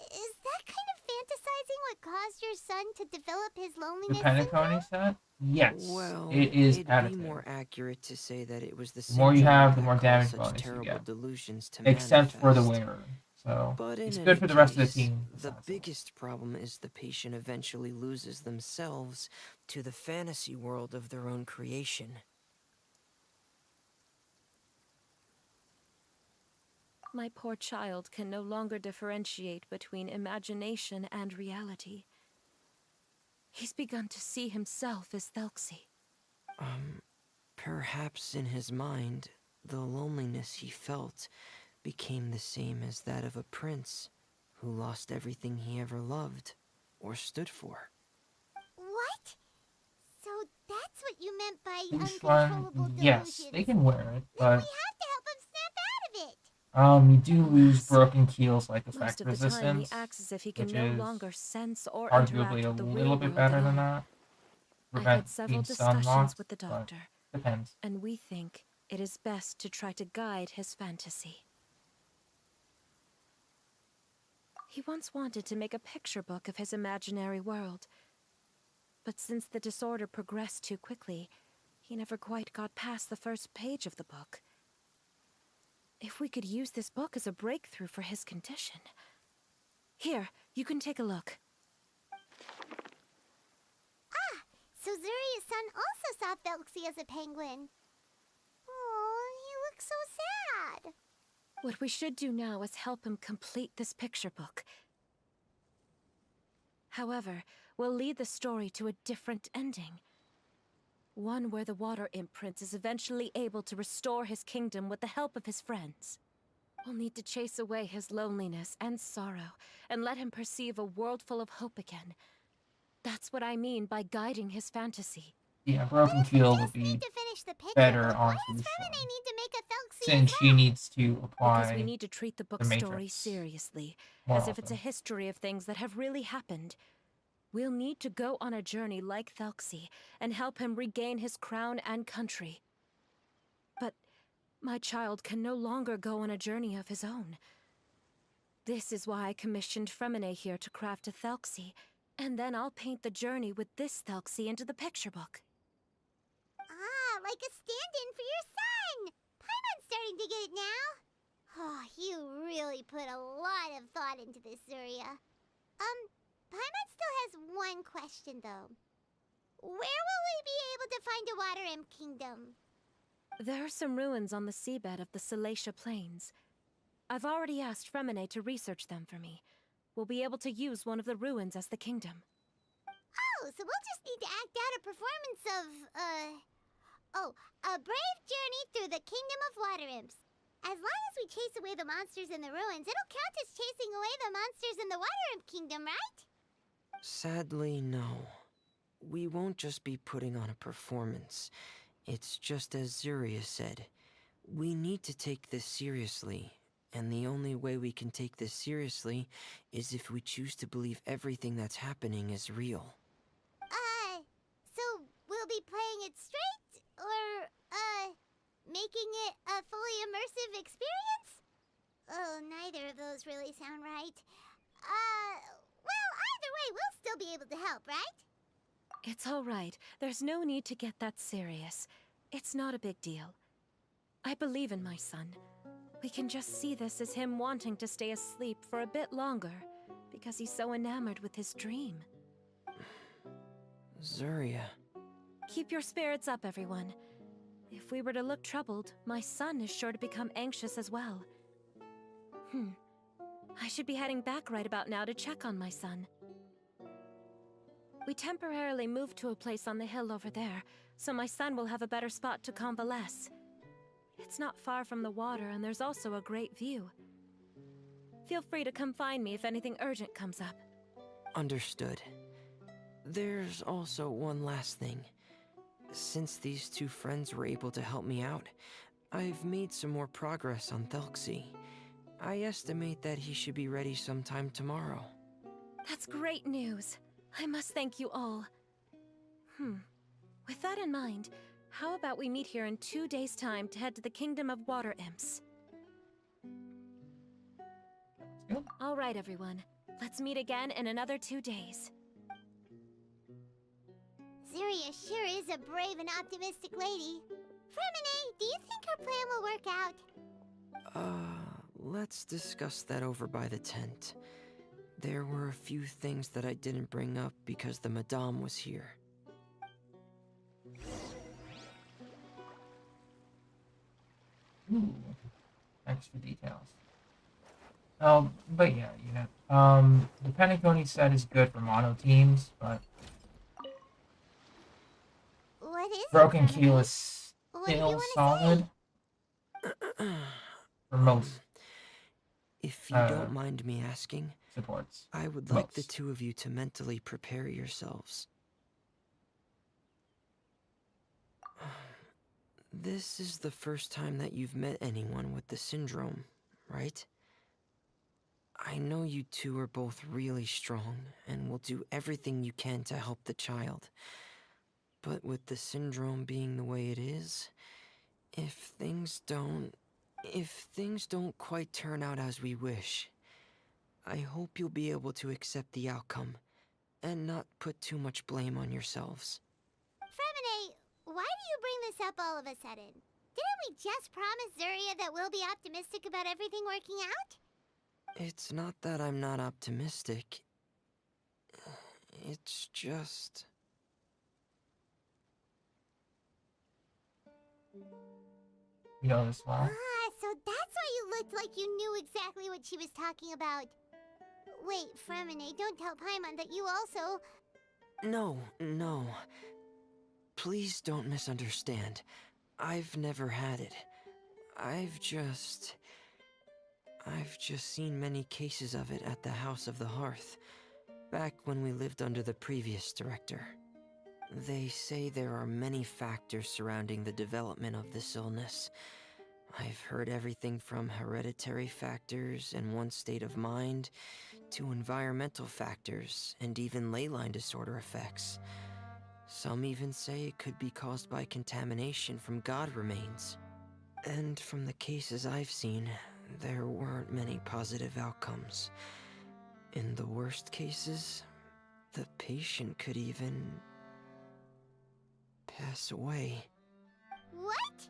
Is that kind of fantasizing what caused your son to develop his The loneliness Penacony syndrome? set? Yes. Well, it is it'd additive. be more accurate to say that it was the The more you syndrome have, the that more caused damage such bonus you terrible get. delusions to Except for the manifest. wearer. So But in it's any good for the rest of the case, team. the biggest problem is the patient eventually loses themselves to the fantasy world of their own creation. My poor child can no longer differentiate between imagination and reality. He's begun to see himself as Thelxie. Perhaps in his mind, the loneliness he felt became the same as that of a prince who lost everything he ever loved or stood for. What? So that's what you meant by This uncontrollable one, delusions. yes, they can wear it, Then but we have to help him snap out of it. you do lose Alas. broken keels like Most effect of the time, he resistance, acts as if he can which no is longer sense or arguably interact a with the little real bit world better at than all. that. I've Prevent had several being discussions sun-locked, with the but doctor, depends. and we think it is best to try to guide his fantasy. He once wanted to make a picture book of his imaginary world, but since the disorder progressed too quickly, he never quite got past the first page of the book. If we could use this book as a breakthrough for his condition... Here, you can take a look. So Zuria's son also saw Thelxie as a penguin. Oh, he looks so sad. What we should do now is help him complete this picture book. However, we'll lead the story to a different ending. One where the Water Imp Prince is eventually able to restore his kingdom with the help of his friends. We'll need to chase away his loneliness and sorrow, and let him perceive a world full of hope again. That's what I mean by guiding his fantasy. Yeah, broken keel would be Need to finish the picture better book. on Why does Fushun, Fermine need to make a Thelxie since as she well? needs to apply Because we need to treat the book's the story Matrix seriously, more as if it's a often. history of things that have really happened. We'll need to go on a journey like Thelxie and help him regain his crown and country. But my child can no longer go on a journey of his own. This is why I commissioned Fremine here to craft a Thelxie, and then I'll paint the journey with this Thelxie into the picture book. Ah, like a stand-in for your son. Paimon's starting to get it now. Oh, you really put a lot of thought into this, Zuria. Paimon still has one question, though. Where will we be able to find a Water Imp Kingdom? There are some ruins on the seabed of the Salacia Plains. I've already asked Fremine to research them for me. We'll be able to use one of the ruins as the kingdom. Oh, so we'll just need to act out a performance of, a brave journey through the Kingdom of Water Imps. As long as we chase away the monsters in the ruins, it'll count as chasing away the monsters in the Water Imp Kingdom, right? Sadly, no. We won't just be putting on a performance. It's just as Zuria said. We need to take this seriously. And the only way we can take this seriously is if we choose to believe everything that's happening is real. So we'll be playing it straight, or, making it a fully immersive experience? Oh, neither of those really sound right. Well, either way, we'll still be able to help, right? It's all right. There's no need to get that serious. It's not a big deal. I believe in my son. We can just see this as him wanting to stay asleep for a bit longer, because he's so enamored with his dream. Zuria. Keep your spirits up, everyone. If we were to look troubled, my son is sure to become anxious as well. I should be heading back right about now to check on my son. We temporarily moved to a place on the hill over there, so my son will have a better spot to convalesce. It's not far from the water, and there's also a great view. Feel free to come find me if anything urgent comes up. Understood. There's also one last thing. Since these two friends were able to help me out, I've made some more progress on Thelxie. I estimate that he should be ready sometime tomorrow. That's great news. I must thank you all. With that in mind, how about we meet here in 2 days' time to head to the Kingdom of Water Imps? Good. All right, everyone. Let's meet again in another 2 days. Zuria sure is a brave and optimistic lady. Fremine, do you think her plan will work out? Let's discuss that over by the tent. There were a few things that I didn't bring up because the Madame was here. Ooh, extra details. But yeah, the Penacony set is good for mono teams, but What is Broken it, Keel Fremine? is What did you still want to solid for most If you uh, don't mind me asking, supports. I would like the Most. two of you to mentally prepare yourselves. This is the first time that you've met anyone with the syndrome, right? I know you two are both really strong and will do everything you can to help the child. But with the syndrome being the way it is, if things don't quite turn out as we wish, I hope you'll be able to accept the outcome and not put too much blame on yourselves. Fremine, why do you bring this up all of a sudden? Didn't we just promise Zuria that we'll be optimistic about everything working out? It's not that I'm not optimistic. It's just... You know this well. Ah, so that's why you looked like you knew exactly what she was talking about. Wait, Fremine, don't tell Paimon that you also... No. Please don't misunderstand. I've never had it. I've just seen many cases of it at the House of the Hearth, back when we lived under the previous director. They say there are many factors surrounding the development of this illness. I've heard everything from hereditary factors and one's state of mind, to environmental factors and even ley line disorder effects. Some even say it could be caused by contamination from god remains. And from the cases I've seen, there weren't many positive outcomes. In the worst cases, the patient could even pass away. What?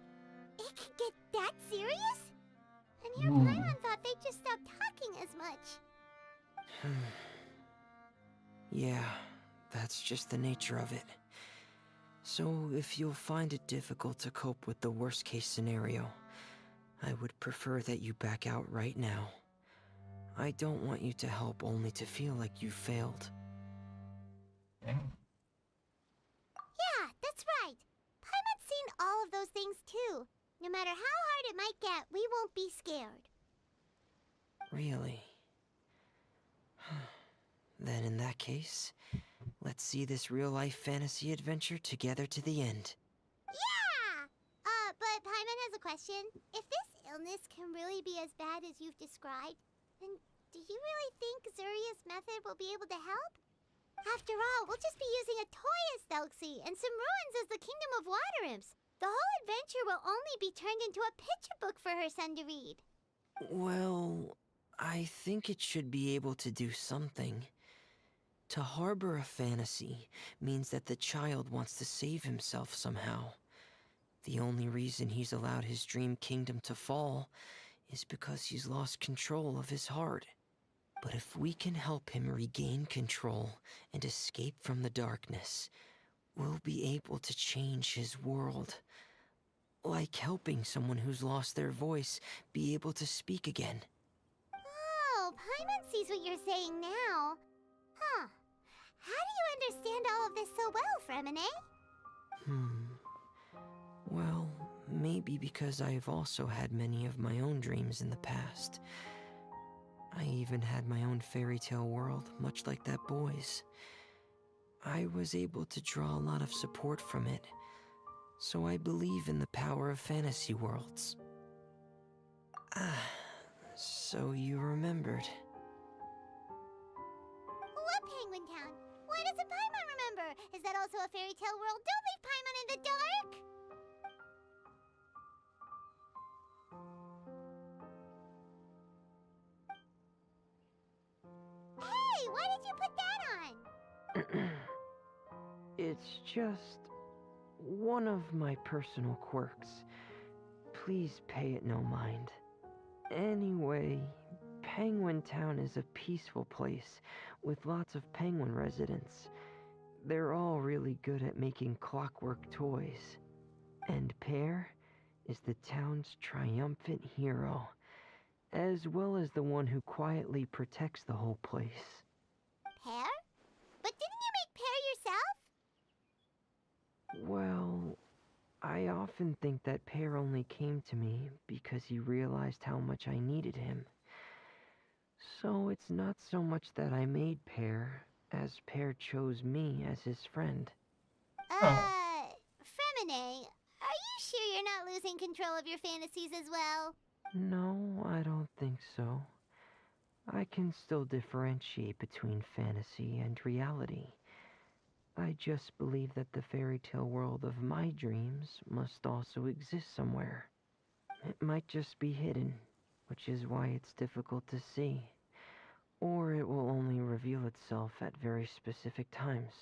It could get that serious? And your Ooh. Paimon thought they just stopped talking as much. Yeah, that's just the nature of it. So, if you'll find it difficult to cope with the worst case scenario, I would prefer that you back out right now. I don't want you to help only to feel like you failed. Okay. Yeah, that's right. Paimon's seen all of those things too. No matter how hard it might get, we won't be scared. Really? Then in that case, let's see this real-life fantasy adventure together to the end. Yeah! But Paimon has a question. If this illness can really be as bad as you've described, then do you really think Zuria's method will be able to help? After all, we'll just be using a toy as Thelxie and some ruins as the Kingdom of Water Imps. The whole adventure will only be turned into a picture book for her son to read. Well, I think it should be able to do something. To harbor a fantasy means that the child wants to save himself somehow. The only reason he's allowed his dream kingdom to fall is because he's lost control of his heart. But if we can help him regain control and escape from the darkness, we'll be able to change his world. Like helping someone who's lost their voice be able to speak again. Oh, Paimon sees what you're saying now. Huh. How do you understand all of this so well, Fremine? Well, maybe because I've also had many of my own dreams in the past. I even had my own fairy tale world, much like that boy's. I was able to draw a lot of support from it, so I believe in the power of fantasy worlds. Ah, so you remembered. What Penguin Town? Why doesn't Paimon remember? Is that also a fairy tale world? Don't leave Paimon in the dark! Hey, why did you put that on? It's just one of my personal quirks. Please pay it no mind. Anyway, Penguin Town is a peaceful place with lots of penguin residents. They're all really good at making clockwork toys. And Pear is the town's triumphant hero. as well as the one who quietly protects the whole place. Pear? But didn't you make Pear yourself? Well, I often think that Pear only came to me because he realized how much I needed him. So it's not so much that I made Pear, as Pear chose me as his friend. Fremine, are you sure you're not losing control of your fantasies as well? No, I don't think so. I can still differentiate between fantasy and reality. I just believe that the fairy tale world of my dreams must also exist somewhere. It might just be hidden, which is why it's difficult to see. Or it will only reveal itself at very specific times.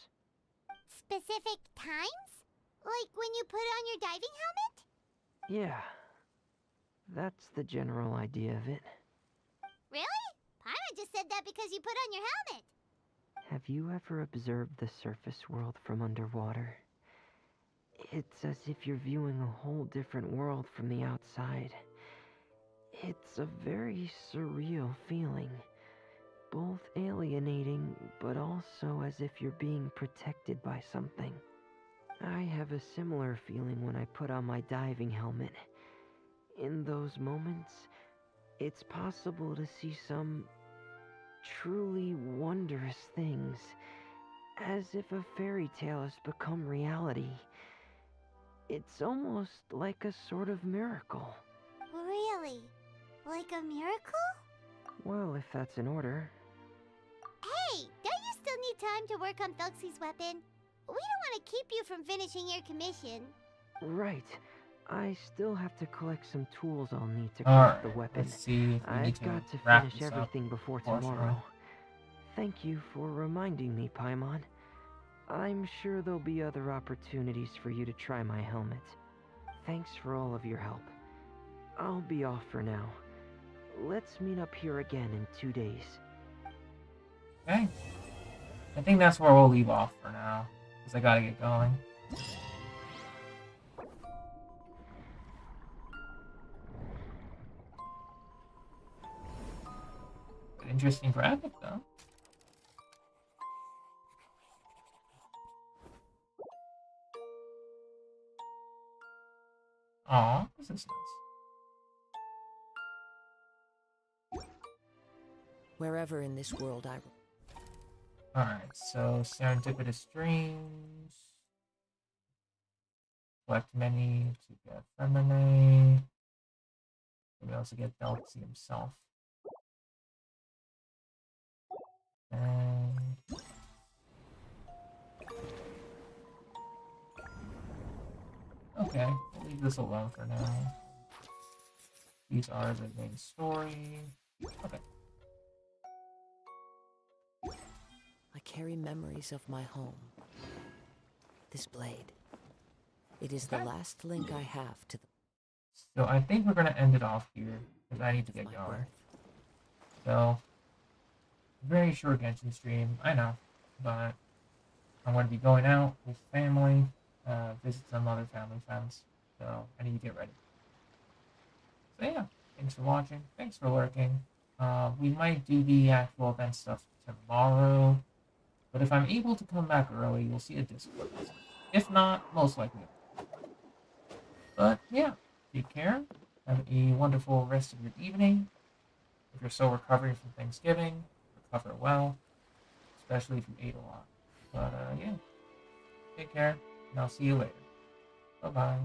Specific times? Like when you put on your diving helmet? Yeah, that's the general idea of it. Really? Paimon just said that because you put on your helmet. Have you ever observed the surface world from underwater? It's as if you're viewing a whole different world from the outside. It's a very surreal feeling. Both alienating, but also as if you're being protected by something. I have a similar feeling when I put on my diving helmet. In those moments, it's possible to see some truly wondrous things, as if a fairy tale has become reality. It's almost like a sort of miracle. Really? Like a miracle? Well, if that's in order. Hey, don't you still need time to work on Thelxie's weapon? We don't want to keep you from finishing your commission. Right. I still have to collect some tools I'll need to Alright, craft the weapon. let's see if we need I've to got to wrap finish this up, everything before unfortunately. tomorrow. Thank you for reminding me, Paimon. I'm sure there'll be other opportunities for you to try my helmet. Thanks for all of your help. I'll be off for now. Let's meet up here again in 2 days. Okay. I think that's where we'll leave off for now, because I gotta get going. Interesting graphic, though. Aw, this is nice. Wherever in this world I... Alright, so serendipitous dreams. Collect many to get Femine. We also get Thelxie himself. And okay, we'll leave this alone for now. These are the main story. Okay. I carry memories of my home. This blade. It is the Okay. last link I have to So I think we're gonna end it off here because I need to my get going. birth. So very short Genshin stream, I know, but I'm going to be going out with family, visit some other family friends, so I need to get ready. So yeah, thanks for watching, thanks for lurking. We might do the actual event stuff tomorrow, but if I'm able to come back early, you'll see a Discord message. If not, most likely. But yeah, take care, have a wonderful rest of your evening. If you're still recovering from Thanksgiving, recover well, especially if you ate a lot. But yeah, take care, and I'll see you later. Bye-bye.